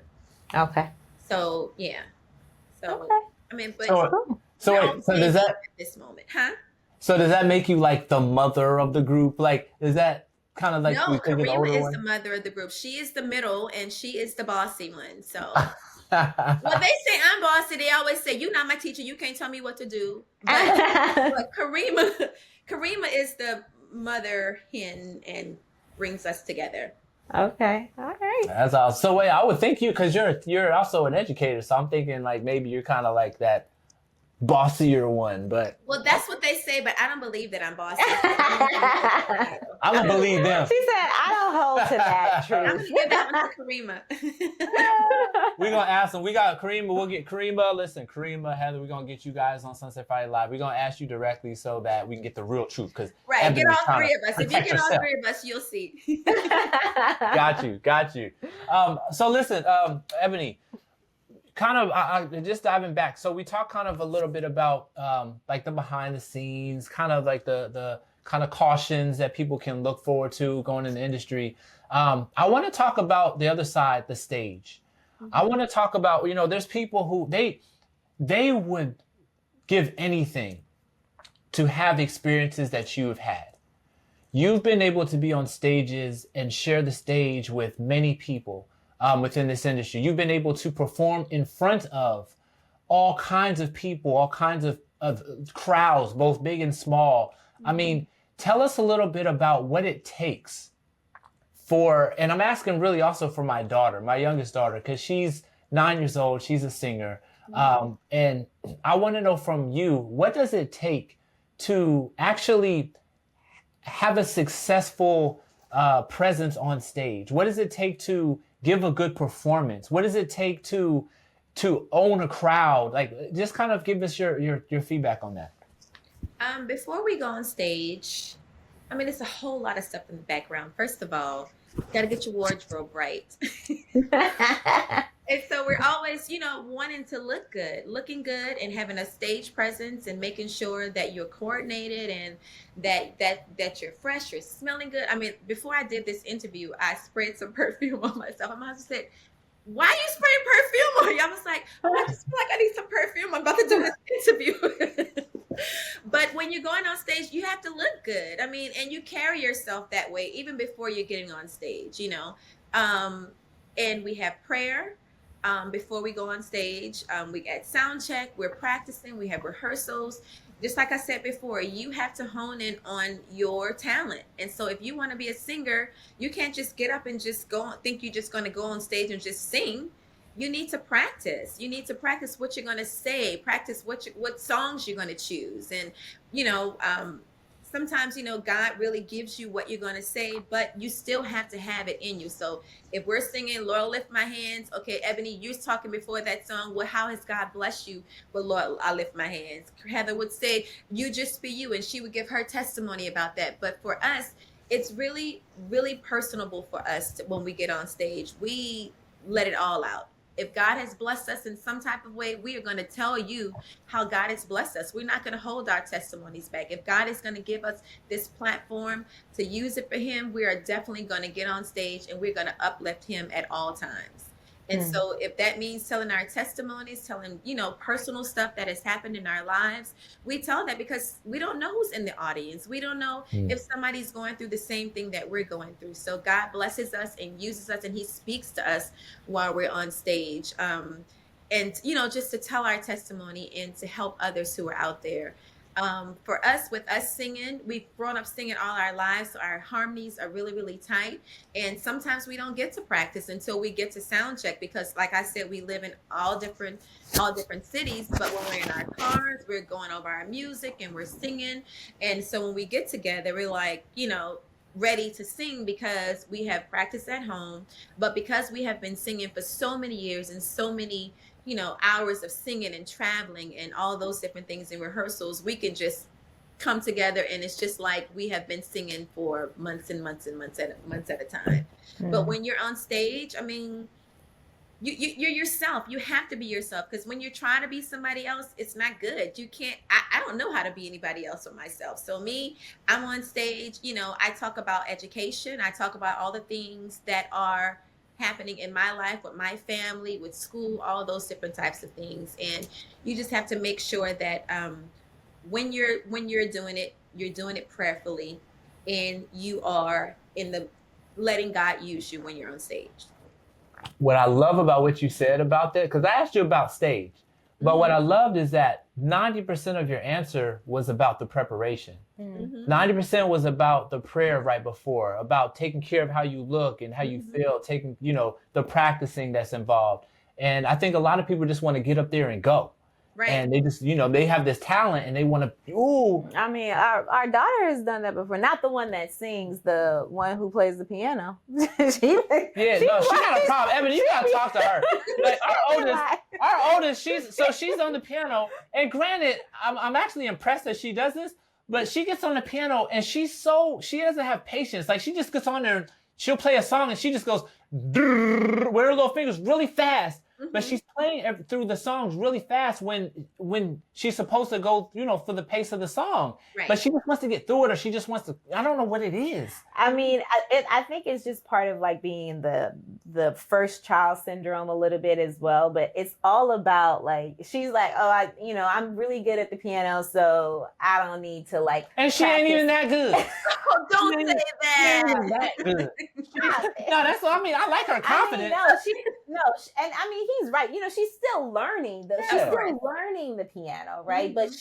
am. Okay. So yeah. So okay. I mean, but so does that at this moment, huh? So does that make you like the mother of the group? Like, is that kind of like no? Karima is the mother of the group. She is the middle, and she is the bossy one. So. Well, they say I'm bossy. They always say, "You're not my teacher. You can't tell me what to do." But Karima is the mother hen and brings us together. Okay, all right. That's awesome. So wait, I would think because you're also an educator, so I'm thinking like maybe you're kind of like that bossier one, but well, that's what they say, but I don't believe that I'm bossy. I'm gonna believe them. She said, "I don't hold to that truth." I'm gonna give that one to Karima. We're gonna ask them. We got Karima. We'll get Karima. Listen, Karima, Heather. We're gonna get you guys on Sonset Friday Live. We're gonna ask you directly so that we can get the real truth. Because right, get all 3 of us. If you get all 3 of us, you'll see. Got you. So listen, Ebony. Kind of just diving back. So we talked kind of a little bit about like the behind the scenes, kind of like the kind of cautions that people can look forward to going in the industry. I want to talk about the other side, the stage. Mm-hmm. I want to talk about, you know, there's people who they would give anything to have experiences that you have had. You've been able to be on stages and share the stage with many people. Within this industry. You've been able to perform in front of all kinds of people, all kinds of crowds, both big and small. Mm-hmm. I mean, tell us a little bit about what it takes and I'm asking really also for my daughter, my youngest daughter, because she's 9 years old, she's a singer. Mm-hmm. And I want to know from you, what does it take to actually have a successful presence on stage? What does it take to give a good performance? What does it take to own a crowd? Like, just kind of give us your feedback on that. Before we go on stage, I mean, it's a whole lot of stuff in the background. First of all, got to get your wardrobe right. And so we're always, wanting to look good, looking good, and having a stage presence, and making sure that you're coordinated and that you're fresh, you're smelling good. I mean, before I did this interview, I sprayed some perfume on myself. My husband said, "Why are you spraying perfume on you?" I was like, "I just feel like I need some perfume. I'm about to do this interview." But when you're going on stage, you have to look good. I mean, and you carry yourself that way even before you're getting on stage, And we have prayer before we go on stage. We get sound check. We're practicing. We have rehearsals. Just like I said before, you have to hone in on your talent. And so if you want to be a singer, you can't just get up and just think you're just going to go on stage and just sing. You need to practice. You need to practice what you're going to say, practice what songs you're going to choose. And, sometimes, God really gives you what you're going to say, but you still have to have it in you. So if we're singing, "Lord, lift my hands." Okay, Ebony, you was talking before that song. Well, how has God blessed you? Well, Lord, I lift my hands. Heather would say, "You just be you," and she would give her testimony about that. But for us, it's really, really personable for us when we get on stage. We let it all out. If God has blessed us in some type of way, we are going to tell you how God has blessed us. We're not going to hold our testimonies back. If God is going to give us this platform to use it for him, we are definitely going to get on stage and we're going to uplift him at all times. And so if that means telling our testimonies, telling, personal stuff that has happened in our lives, we tell that because we don't know who's in the audience. We don't know if somebody's going through the same thing that we're going through. So God blesses us and uses us, and he speaks to us while we're on stage. And, just to tell our testimony and to help others who are out there. For us, with us singing, we've grown up singing all our lives, so our harmonies are really, really tight. And sometimes we don't get to practice until we get to sound check because, like I said, we live in all different cities. But when we're in our cars, we're going over our music and we're singing. And so when we get together, we're like, ready to sing because we have practiced at home. But because we have been singing for so many years and so many hours of singing and traveling and all those different things in rehearsals, we can just come together and it's just like we have been singing for months and months and months at a time. But when you're on stage, I mean, you're yourself. You have to be yourself, because when you're trying to be somebody else, it's not good. You can't, I don't know how to be anybody else or myself. So me, I'm on stage, I talk about education. I talk about all the things that are happening in my life, with my family, with school, all those different types of things. And you just have to make sure that when you're doing it, you're doing it prayerfully, and you are letting God use you when you're on stage. What I love about what you said about that, because I asked you about stage, but what I loved is that 90% of your answer was about the preparation. 90% was about the prayer right before, about taking care of how you look and how you feel, taking, the practicing that's involved. And I think a lot of people just want to get up there and go. Right. And they just, they have this talent and they want to, ooh. I mean, our daughter has done that before. Not the one that sings, the one who plays the piano. She got a problem. Ebony, you got to talk to her. Like, our oldest, she's on the piano. And granted, I'm actually impressed that she does this, but she gets on the piano and she doesn't have patience. Like, she just gets on there and she'll play a song and she just goes with her little fingers really fast. But she's playing through the songs really fast when she's supposed to go, for the pace of the song. Right. But she just wants to get through it, or she just wants to, I don't know what it is. I mean, I think it's just part of like being the first child syndrome a little bit as well. But it's all about like, she's like, oh, I'm really good at the piano, so I don't need to like. And she ain't even that good. Oh, don't say that. She ain't even that good. No, that's what I mean. I like her confidence. No, and I mean, he's right. You know, she's still learning. She's still learning the piano, right? But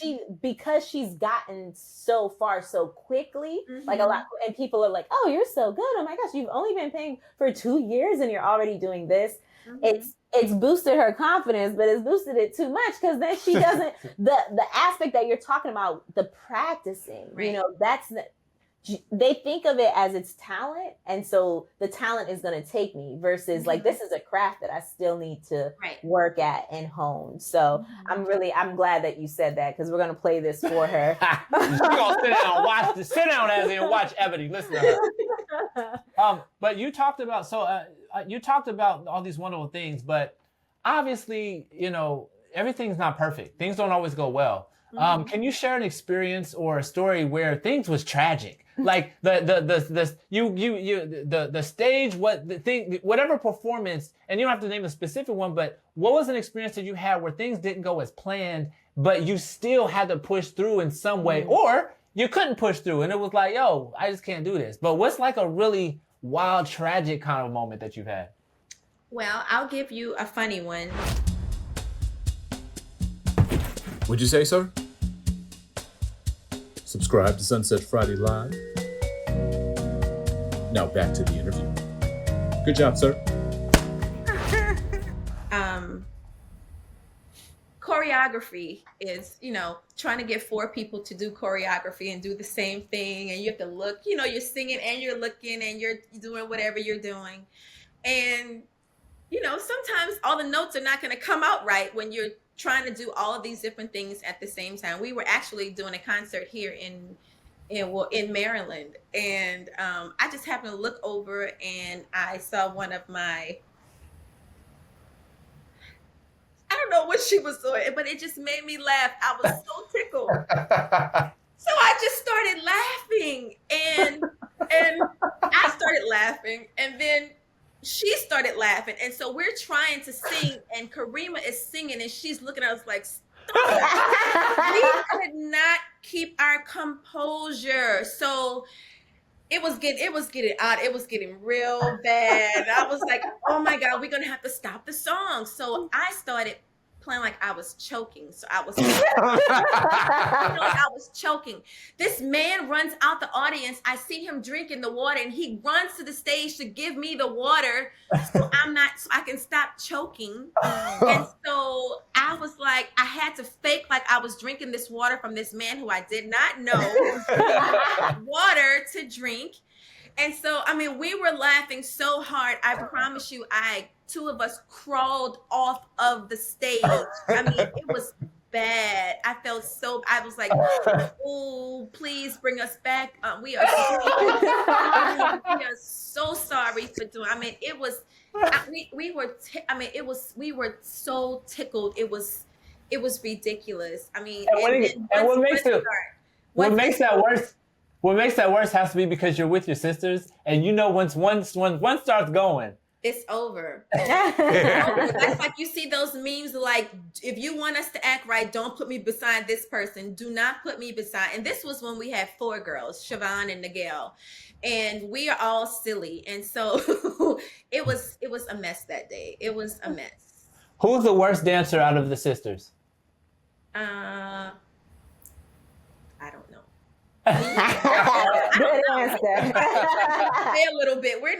because she's gotten so far so quickly, like a lot, and people are like, "Oh, you're so good! Oh my gosh, you've only been playing for 2 years and you're already doing this." It's boosted her confidence, but it's boosted it too much because then she doesn't the aspect that you're talking about, the practicing. You know, they think of it as it's talent, and so the talent is going to take me versus like this is a craft that I still need to work at and hone. So I'm glad that you said that because we're going to play this for her. She's gonna sit down as and watch Ebony. Listen to her. But you talked about all these wonderful things, but obviously, you know, everything's not perfect. Things don't always go well. Can you share an experience or a story where things was tragic? Like the stage, whatever performance, and you don't have to name a specific one, but what was an experience that you had where things didn't go as planned, but you still had to push through in some way, or you couldn't push through and it was like, yo, I just can't do this. But what's like a really wild, tragic kind of moment that you've had? Well, I'll give you a funny one. Would you say, sir? Subscribe to Sonset Friday Live. Now back to the interview. Good job, sir. Choreography is, you know, trying to get 4 people to do choreography and do the same thing. And you have to look, you know, you're singing and you're looking and you're doing whatever you're doing. And, you know, sometimes all the notes are not going to come out right when you're trying to do all of these different things at the same time. We were actually doing a concert here in Maryland, and I just happened to look over and I saw one of my, I don't know what she was doing, but it just made me laugh. I was so tickled. So I just started laughing, and I started laughing, and then she started laughing. And so we're trying to sing, and Karima is singing, and she's looking at us like, stop. We could not keep our composure. So it was getting odd. It was getting real bad. I was like, oh my God, we're going to have to stop the song. So I started playing like I was choking. So I was like I was choking. This man runs out the audience. I see him drinking the water, and he runs to the stage to give me the water so I can stop choking. And so I was like, I had to fake like I was drinking this water from this man who I did not know water to drink. And so, I mean, we were laughing so hard. I promise you, two of us crawled off of the stage. I mean, it was bad. I was like, oh, please bring us back. We are so sorry for doing. I mean, it was, we were so tickled. It was ridiculous. I mean, what makes that worse has to be because you're with your sisters, and you know once one starts going, it's over. That's like you see those memes like, if you want us to act right, don't put me beside this person. Do not put me beside. And this was when we had 4 girls, Siobhan and Nigel, and we are all silly. And so it was a mess that day. It was a mess. Who's the worst dancer out of the sisters? I don't know. Good answer. A little bit. We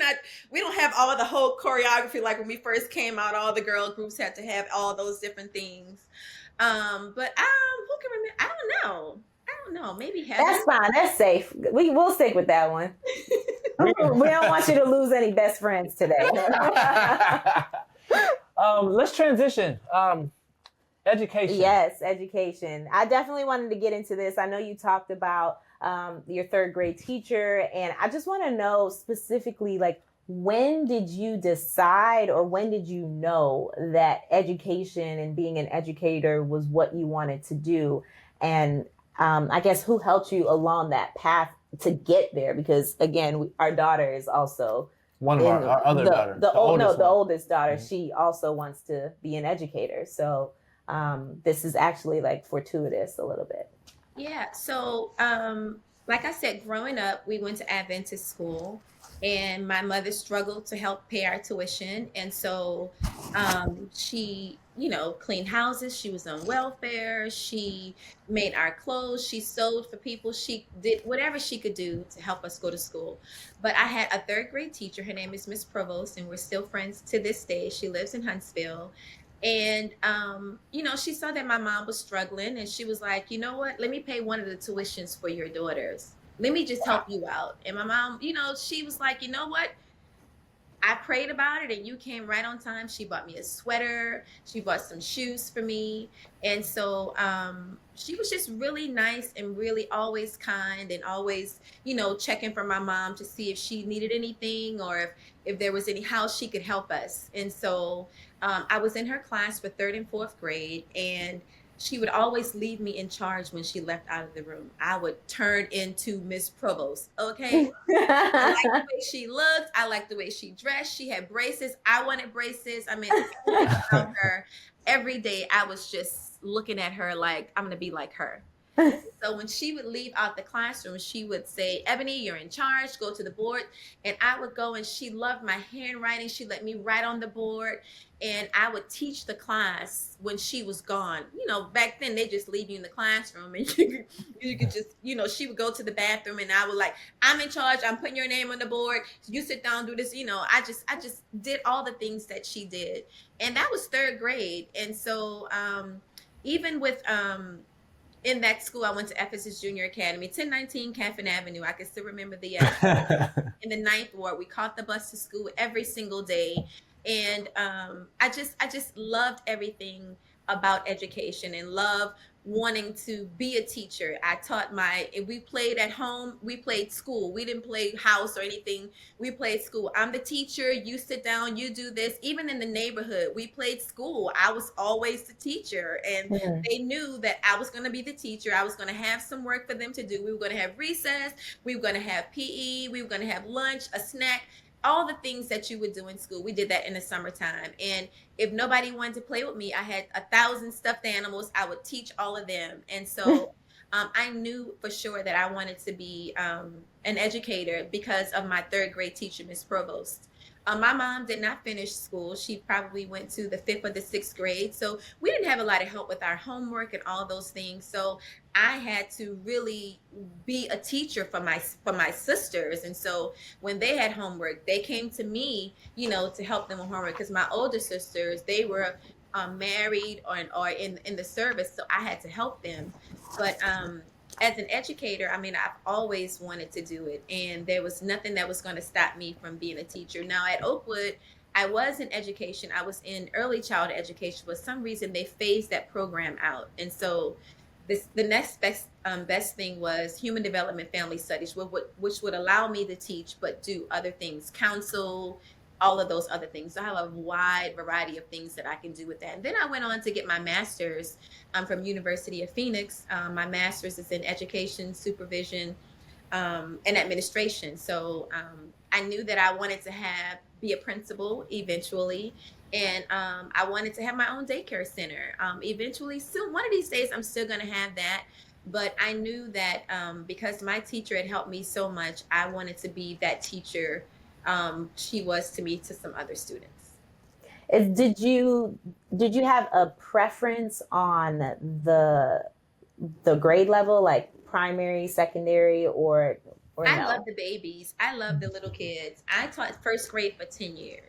don't have all the whole choreography like when we first came out. All the girl groups had to have all those different things. But who can remember? I don't know. Maybe Heather. That's fine. That's safe. We'll stick with that one. We don't want you to lose any best friends today. Let's transition. Education. Yes, education. I definitely wanted to get into this. I know you talked about your 3rd grade teacher, and I just want to know specifically, like, when did you decide or when did you know that education and being an educator was what you wanted to do? And I guess who helped you along that path to get there? Because again, our daughter is also one of our other daughter. The oldest daughter. Mm-hmm. She also wants to be an educator. So this is actually like fortuitous a little bit. Yeah. So, like I said, growing up, we went to Adventist school, and my mother struggled to help pay our tuition. And so she, cleaned houses. She was on welfare. She made our clothes. She sewed for people. She did whatever she could do to help us go to school. But I had a third grade teacher. Her name is Miss Provost, and we're still friends to this day. She lives in Huntsville. And, she saw that my mom was struggling, and she was like, you know what? Let me pay one of the tuitions for your daughters. Let me just help you out. And my mom, she was like, you know what? I prayed about it and you came right on time. She bought me a sweater. She bought some shoes for me. And so she was just really nice and really always kind, and always, checking for my mom to see if she needed anything, or if there was how she could help us. And so I was in her class for third and fourth grade, and she would always leave me in charge when she left out of the room. I would turn into Miss Provost, okay? I liked the way she looked. I liked the way she dressed. She had braces. I wanted braces. I mean, about her. Every day I was just looking at her like, I'm going to be like her. So when she would leave out the classroom, she would say, Ebony, you're in charge, go to the board. And I would go, and she loved my handwriting. She let me write on the board, and I would teach the class when she was gone. Back then they just leave you in the classroom, and you could just, she would go to the bathroom, and I would like, I'm in charge. I'm putting your name on the board. You sit down, do this. I just did all the things that she did. And that was third grade. And so even with, in that school, I went to Ephesus Junior Academy, 1019 Caffin Avenue. I can still remember the in the ninth ward. We caught the bus to school every single day, and I just loved everything about education, and love wanting to be a teacher. I taught if we played at home, we played school. We didn't play house or anything. We played school. I'm the teacher. You sit down, you do this. Even in the neighborhood, we played school. I was always the teacher, and they knew that I was going to be the teacher. I was going to have some work for them to do. We were going to have recess. We were going to have PE. We were going to have lunch, a snack. All the things that you would do in school, we did that in the summertime. And if nobody wanted to play with me, I had 1,000 stuffed animals. I would teach all of them. And so I knew for sure that I wanted to be an educator because of my third grade teacher, Miss Provost. My mom did not finish school. She probably went to the 5th or the 6th grade. So we didn't have a lot of help with our homework and all those things. So I had to really be a teacher for my sisters. And so when they had homework, they came to me, to help them with homework, because my older sisters, they were married or in the service. So I had to help them. But as an educator, I mean, I've always wanted to do it, and there was nothing that was going to stop me from being a teacher. Now at Oakwood, I was in education. I was in early childhood education. For some reason, they phased that program out. And so the next best thing was human development family studies, which would allow me to teach, but do other things, counsel, all of those other things. So I have a wide variety of things that I can do with that. And then I went on to get my master's from University of Phoenix. My master's is in education, supervision, and administration. So I knew that I wanted to be a principal eventually. And I wanted to have my own daycare center. Eventually, soon, one of these days, I'm still going to have that. But I knew that because my teacher had helped me so much, I wanted to be that teacher she was to me to some other students. Did you have a preference on the grade level, like primary, secondary, or I no? love the babies. I love the little kids. I taught first grade for 10 years.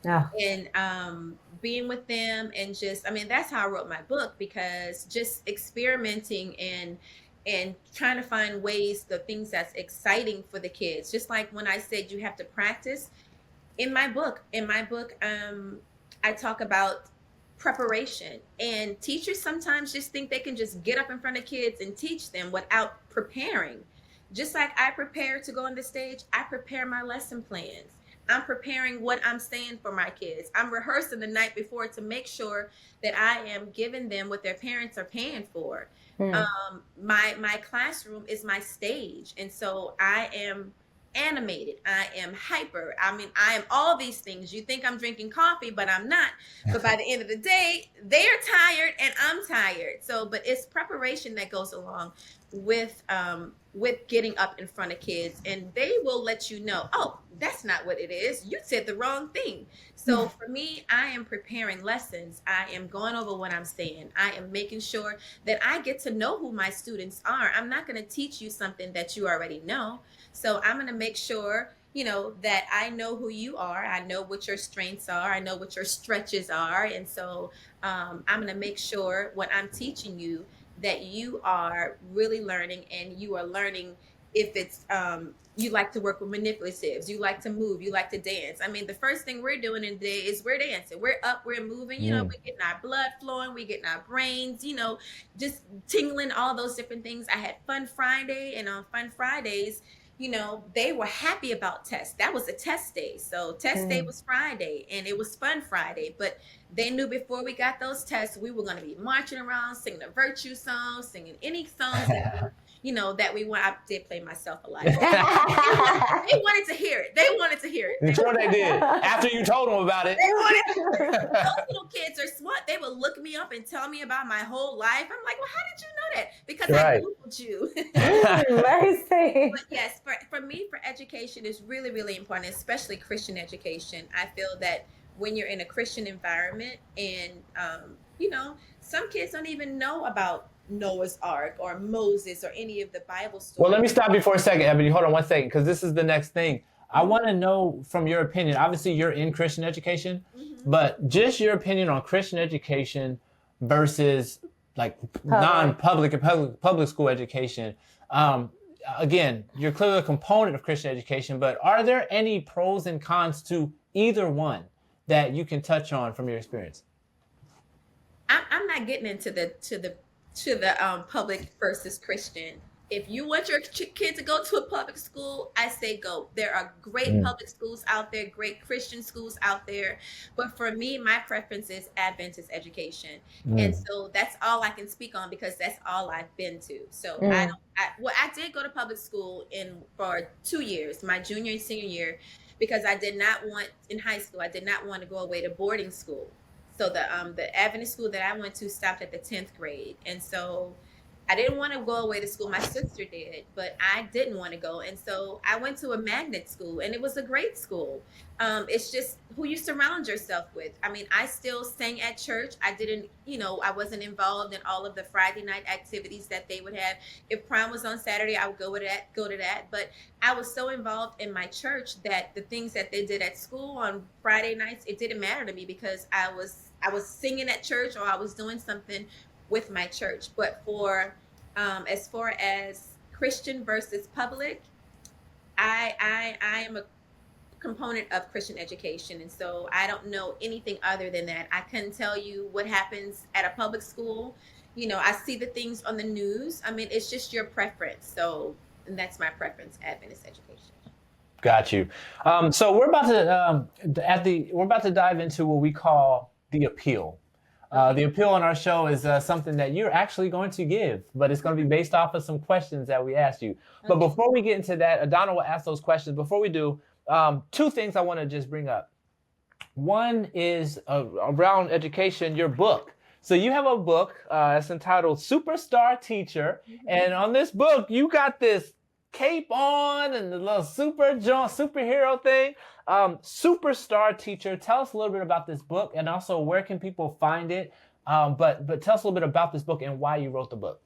Oh. And being with them, and that's how I wrote my book, because just experimenting and trying to find ways, the things that's exciting for the kids. Just like when I said you have to practice, in my book, I talk about preparation, and teachers sometimes just think they can just get up in front of kids and teach them without preparing. Just like I prepare to go on the stage, I prepare my lesson plans. I'm preparing what I'm saying for my kids. I'm rehearsing the night before to make sure that I am giving them what their parents are paying for. My classroom is my stage. And so I am animated. I am hyper. I mean, I am all these things. You think I'm drinking coffee, but I'm not. But by the end of the day, they are tired and I'm tired. So, but it's preparation that goes along with getting up in front of kids, and they will let you know, oh, that's not what it is. You said the wrong thing. So for me, I am preparing lessons. I am going over what I'm saying. I am making sure that I get to know who my students are. I'm not going to teach you something that you already know. So I'm going to make sure, you know, that I know who you are. I know what your strengths are. I know what your stretches are. And so I'm going to make sure when I'm teaching you that you are really learning, and you are learning if it's you like to work with manipulatives, you like to move, you like to dance. I mean, the first thing we're doing in the day is we're dancing. We're up, we're moving, you know, we're getting our blood flowing, we're getting our brains, you know, just tingling, all those different things. I had Fun Friday, and on Fun Fridays, you know, they were happy about tests. That was a test day. So test day was Friday, and it was Fun Friday. But they knew before we got those tests, we were going to be marching around, singing a virtue song, singing any songs that, you know, that we want. I did play myself a lot. They wanted to hear it. They wanted to hear it. I'm sure they did. After you told them about it. They wanted to hear it. Those little kids are smart. They would look me up and tell me about my whole life. I'm like, well, how did you know that? Because I Googled you. Mercy. But yes, for me, for education is really, really important, especially Christian education. I feel that when you're in a Christian environment, and you know, some kids don't even know about Noah's Ark or Moses or any of the Bible stories. Well, let me stop you for a second, Ebony. Hold on one second, because this is the next thing. I want to know from your opinion. Obviously, you're in Christian education, but just your opinion on Christian education versus like non-public and public school education. Again, you're clearly a component of Christian education, but are there any pros and cons to either one that you can touch on from your experience? I'm not getting into the public versus Christian. If you want your kid to go to a public school, I say go. There are great public schools out there, great Christian schools out there. But for me, my preference is Adventist education. And so that's all I can speak on, because that's all I've been to. So I did go to public school for 2 years, my junior and senior year, because I did not want, in high school, I did not want to go away to boarding school. So the Adventist school that I went to stopped at the 10th grade. And so I didn't want to go away to school. My sister did, but I didn't want to go. And so I went to a magnet school, and it was a great school. It's just who you surround yourself with. I mean, I still sang at church. I didn't, you know, I wasn't involved in all of the Friday night activities that they would have. If prom was on Saturday, I would go to that. But I was so involved in my church that the things that they did at school on Friday nights, it didn't matter to me, because I was singing at church, or I was doing something with my church. But for as far as Christian versus public, I am a component of Christian education, and so I don't know anything other than that. I couldn't tell you what happens at a public school. You know, I see the things on the news. I mean, it's just your preference. So, and that's my preference, Adventist education. Got you. So we're about to dive into what we call the appeal. The appeal on our show is something that you're actually going to give, but it's going to be based off of some questions that we asked you. But before we get into that, Adanna will ask those questions. Before we do, two things I want to just bring up. One is around education, your book. So you have a book that's entitled Superstar Teacher. And on this book, you got this cape on and the little superhero thing. Superstar Teacher. Tell us a little bit about this book, and also where can people find it? But tell us a little bit about this book and why you wrote the book.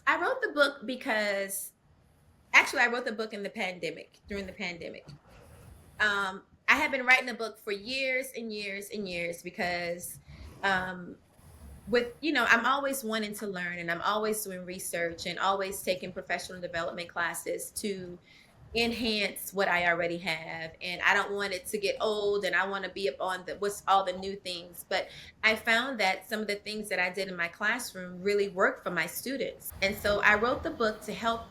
I wrote the book because, actually, I wrote the book during the pandemic. I have been writing a book for years and years and years, because I'm always wanting to learn, and I'm always doing research and always taking professional development classes to enhance what I already have. And I don't want it to get old, and I want to be up on what's all the new things. But I found that some of the things that I did in my classroom really worked for my students. And so I wrote the book to help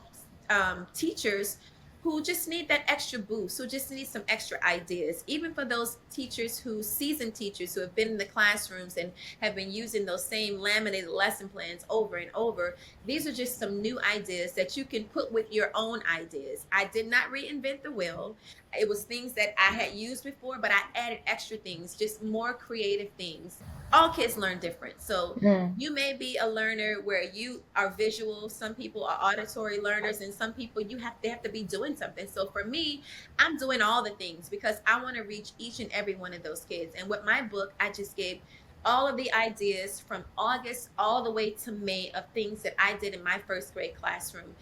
teachers who just need that extra boost, who just need some extra ideas. Even for those seasoned teachers who have been in the classrooms and have been using those same laminated lesson plans over and over, these are just some new ideas that you can put with your own ideas. I did not reinvent the wheel. It was things that I had used before, but I added extra things, just more creative things. All kids learn different. So you may be a learner where you are visual. Some people are auditory learners, and some people they have to be doing something. So for me, I'm doing all the things because I want to reach each and every one of those kids. And with my book, I just gave all of the ideas from August all the way to May of things that I did in my first grade classroom.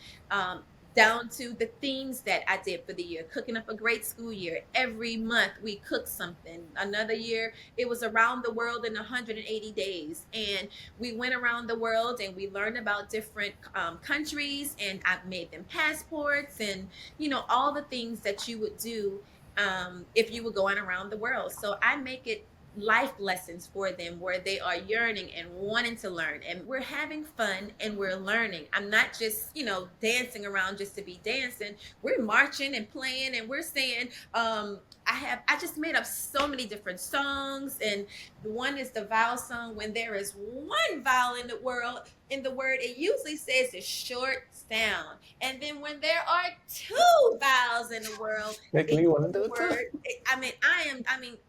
Down to the themes that I did for the year, cooking up a great school year. Every month we cooked something. Another year, it was around the world in 180 days. And we went around the world and we learned about different countries, and I made them passports and, all the things that you would do if you were going around the world. So I make it life lessons for them where they are yearning and wanting to learn, and we're having fun and we're learning. I'm not just dancing around just to be dancing. We're marching and playing, and we're saying I just made up so many different songs, and one is the vowel song. When there is one vowel in the word, it usually says a short sound. And then when there are two vowels in the world,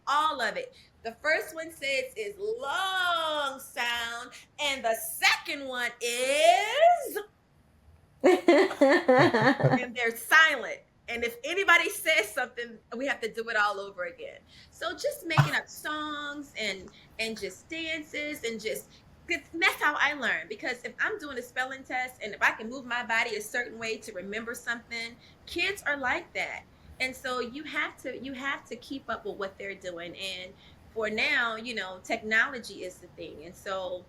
all of it. The first one says is long sound, and the second one is and they're silent. And if anybody says something, we have to do it all over again. So just making up songs and just dances and that's how I learn. Because if I'm doing a spelling test and if I can move my body a certain way to remember something, kids are like that. And so you have to keep up with what they're doing. And for now, technology is the thing. And so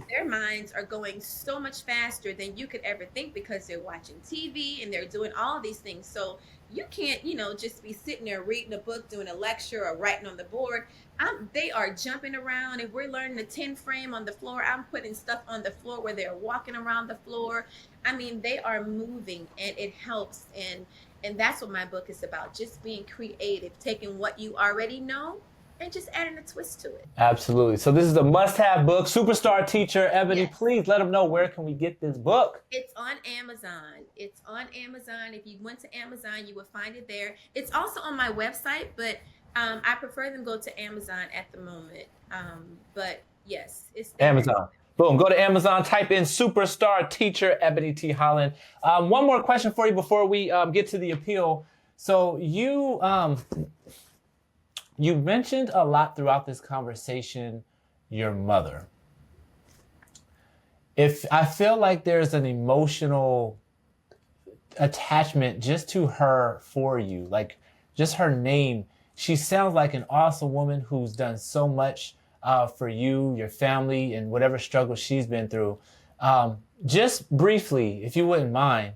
their minds are going so much faster than you could ever think because they're watching TV and they're doing all these things. So you can't, just be sitting there reading a book, doing a lecture or writing on the board. They are jumping around. If we're learning the 10 frame on the floor, I'm putting stuff on the floor where they're walking around the floor. I mean, they are moving, and it helps. And that's what my book is about, just being creative, taking what you already know and just adding a twist to it. Absolutely. So this is a must-have book. Superstar teacher Ebony, Yes. Please let them know, where can we get this book? It's on Amazon. If you went to Amazon, you would find it there. It's also on my website, but I prefer them go to Amazon at the moment. But yes, it's there. Amazon. Boom. Go to Amazon, type in Superstar Teacher Ebony T. Holland. One more question for you before we get to the appeal. So you mentioned a lot throughout this conversation your mother. If I feel like there's an emotional attachment just to her for you, like just her name, she sounds like an awesome woman who's done so much for you, your family, and whatever struggle she's been through. Just briefly, if you wouldn't mind,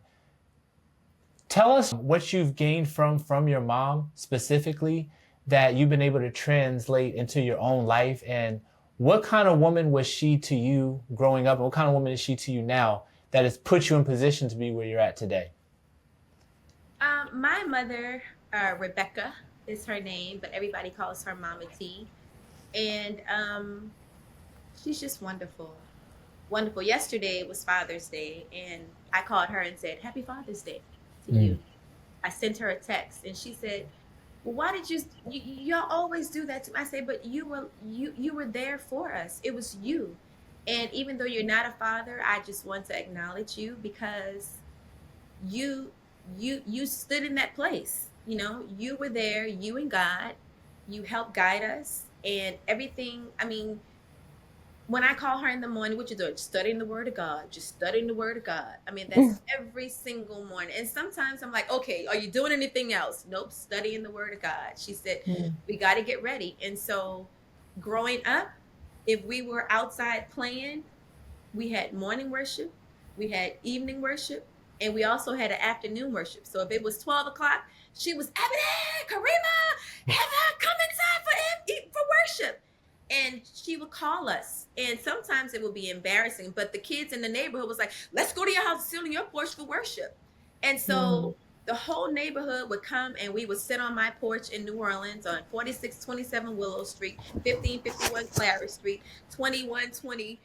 tell us what you've gained from your mom specifically that you've been able to translate into your own life, and what kind of woman was she to you growing up, and what kind of woman is she to you now that has put you in position to be where you're at today? My mother, Rebecca is her name, but everybody calls her Mama T. And she's just wonderful. Wonderful. Yesterday was Father's Day, and I called her and said, Happy Father's Day to you. I sent her a text, and she said, well, why did y'all always do that to me? I said, but you were there for us. It was you. And even though you're not a father, I just want to acknowledge you because you stood in that place. You were there, you and God, you helped guide us and everything. I mean, when I call her in the morning, what you doing? Studying the Word of God, just studying the Word of God. I mean, that's every single morning. And sometimes I'm like, okay, are you doing anything else? Nope, studying the Word of God. She said, we got to get ready. And so growing up, if we were outside playing, we had morning worship, we had evening worship, and we also had an afternoon worship. So if it was 12 o'clock, she was, Ebony, Karima, Eva, come inside for worship. And she would call us. And sometimes it would be embarrassing, but the kids in the neighborhood was like, let's go to your house, sit on your porch for worship. And so the whole neighborhood would come and we would sit on my porch in New Orleans on 4627 Willow Street, 1551 Clara Street, 2120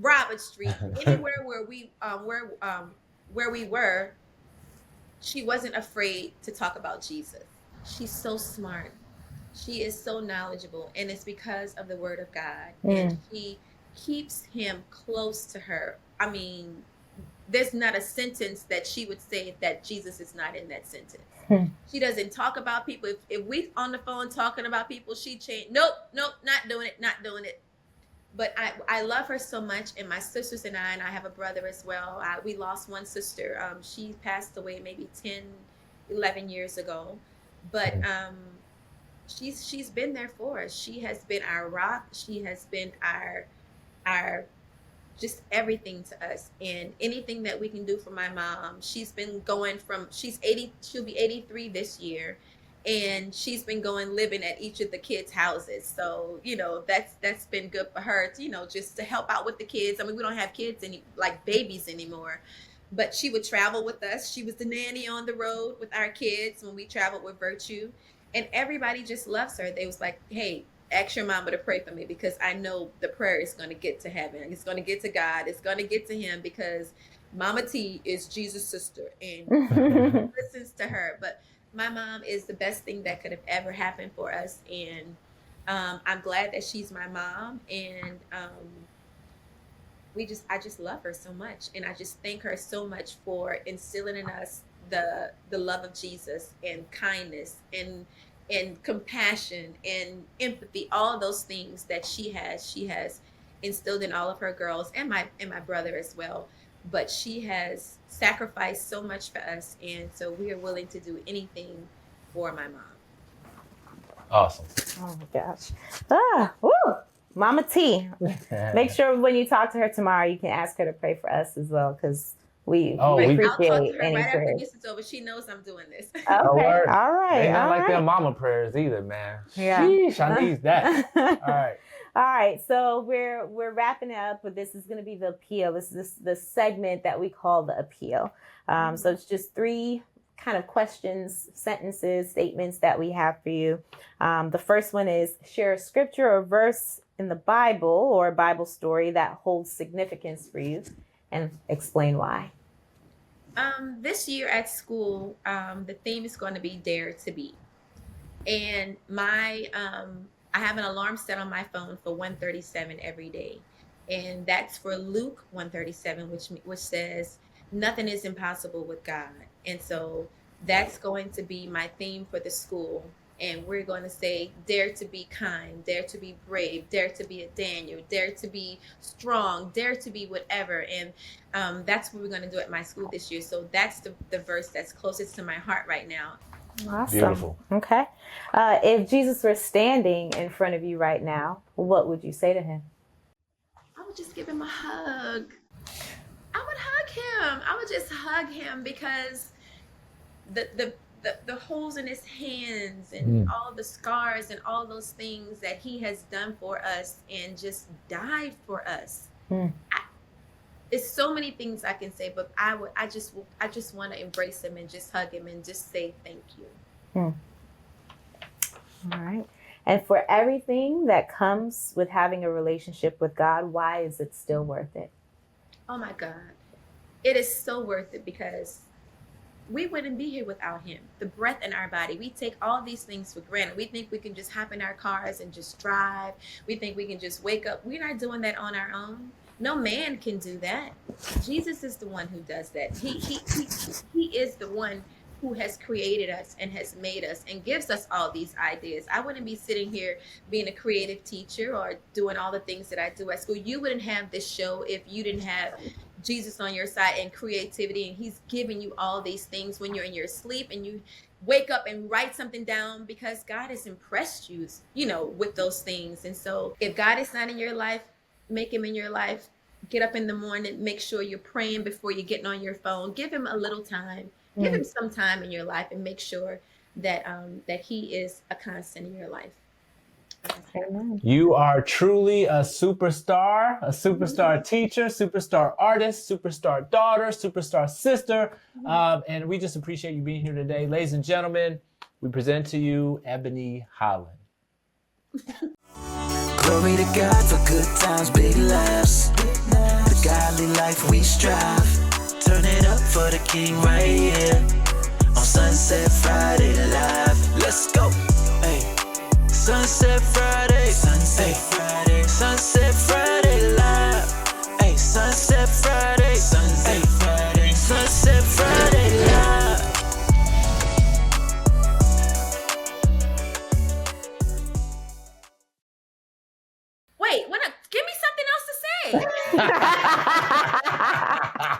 Robert Street, anywhere where we were, she wasn't afraid to talk about Jesus. she's so smart. She is so knowledgeable, and it's because of the word of God. And she keeps him close to her. I mean, there's not a sentence that she would say that Jesus is not in that sentence. She doesn't talk about people. If we on the phone talking about people, she changed. Nope, not doing it. But I love her so much, and my sisters and I have a brother as well. We lost one sister. She passed away maybe 10, 11 years ago. But she's been there for us. She has been our rock. She has been our just everything to us. And anything that we can do for my mom, she's been going from, she's 80, she'll be 83 this year. And she's been going living at each of the kids' houses. So, you know, that's been good for her to, you know, just to help out with the kids. I mean, we don't have kids like babies anymore, but she would travel with us. She was the nanny on the road with our kids when we traveled with Virtue, and everybody just loves her. They was like, hey, ask your mama to pray for me, because I know the prayer is going to get to heaven. It's going to get to God. It's going to get to him, because Mama T is Jesus' sister and listens to her. But my mom is the best thing that could have ever happened for us. And I'm glad that she's my mom. And I just love her so much. And I just thank her so much for instilling in us the love of Jesus, and kindness, and compassion, and empathy, all those things that she has instilled in all of her girls, and my brother as well. But she has sacrificed so much for us, and so we are willing to do anything for my mom. Awesome. Oh my gosh. Woo! Mama T. Make sure when you talk to her tomorrow, you can ask her to pray for us as well, because we appreciate I'll talk to her any right after prayers. this is over. She knows I'm doing this. Okay. All right. Ain't not all like right. them mama prayers either, man. Yeah. Sheesh, I need that. All right. All right, so we're wrapping it up, but this is going to be the appeal. This is the segment that we call the appeal. So it's just 3 kind of questions, sentences, statements that we have for you. The first one is, share a scripture or verse in the Bible or a Bible story that holds significance for you, and explain why. This year at school, the theme is going to be Dare to Be. And I have an alarm set on my phone for 1:37 every day. And that's for Luke 1:37, which says, nothing is impossible with God. And so that's going to be my theme for the school. And we're going to say, dare to be kind, dare to be brave, dare to be a Daniel, dare to be strong, dare to be whatever. And that's what we're going to do at my school this year. So that's the verse that's closest to my heart right now. Awesome. Beautiful. Okay. If Jesus were standing in front of you right now, what would you say to him? I would just give him a hug. I would hug him. I would just hug him, because the holes in his hands and all the scars and all those things that he has done for us and just died for us. It's so many things I can say, but I just want to embrace him and just hug him and just say thank you. All right. And for everything that comes with having a relationship with God, why is it still worth it? Oh my God. It is so worth it, because we wouldn't be here without him. The breath in our body. We take all these things for granted. We think we can just hop in our cars and just drive. We think we can just wake up. We're not doing that on our own. No man can do that. Jesus is the one who does that. He is the one who has created us and has made us and gives us all these ideas. I wouldn't be sitting here being a creative teacher or doing all the things that I do at school. You wouldn't have this show if you didn't have Jesus on your side and creativity, and he's giving you all these things when you're in your sleep and you wake up and write something down, because God has impressed you, with those things. And so if God is not in your life, make him in your life. Get up in the morning, make sure you're praying before you're getting on your phone. Give him a little time. Give him some time in your life, and make sure that that he is a constant in your life. Amen. You are truly a superstar teacher, superstar artist, superstar daughter, superstar sister. And we just appreciate you being here today. Ladies and gentlemen, we present to you Ebony Holland. Glory to God for good times, big laughs. The godly life we strive. Turn it up for the King right here on Sonset Friday Live. let's go. Hey, Sunset Friday, Sunset Friday, Sunset Friday live. Hey, Sunset Friday, Sunset Friday, Sunset Friday live. Wait, give me something else to say.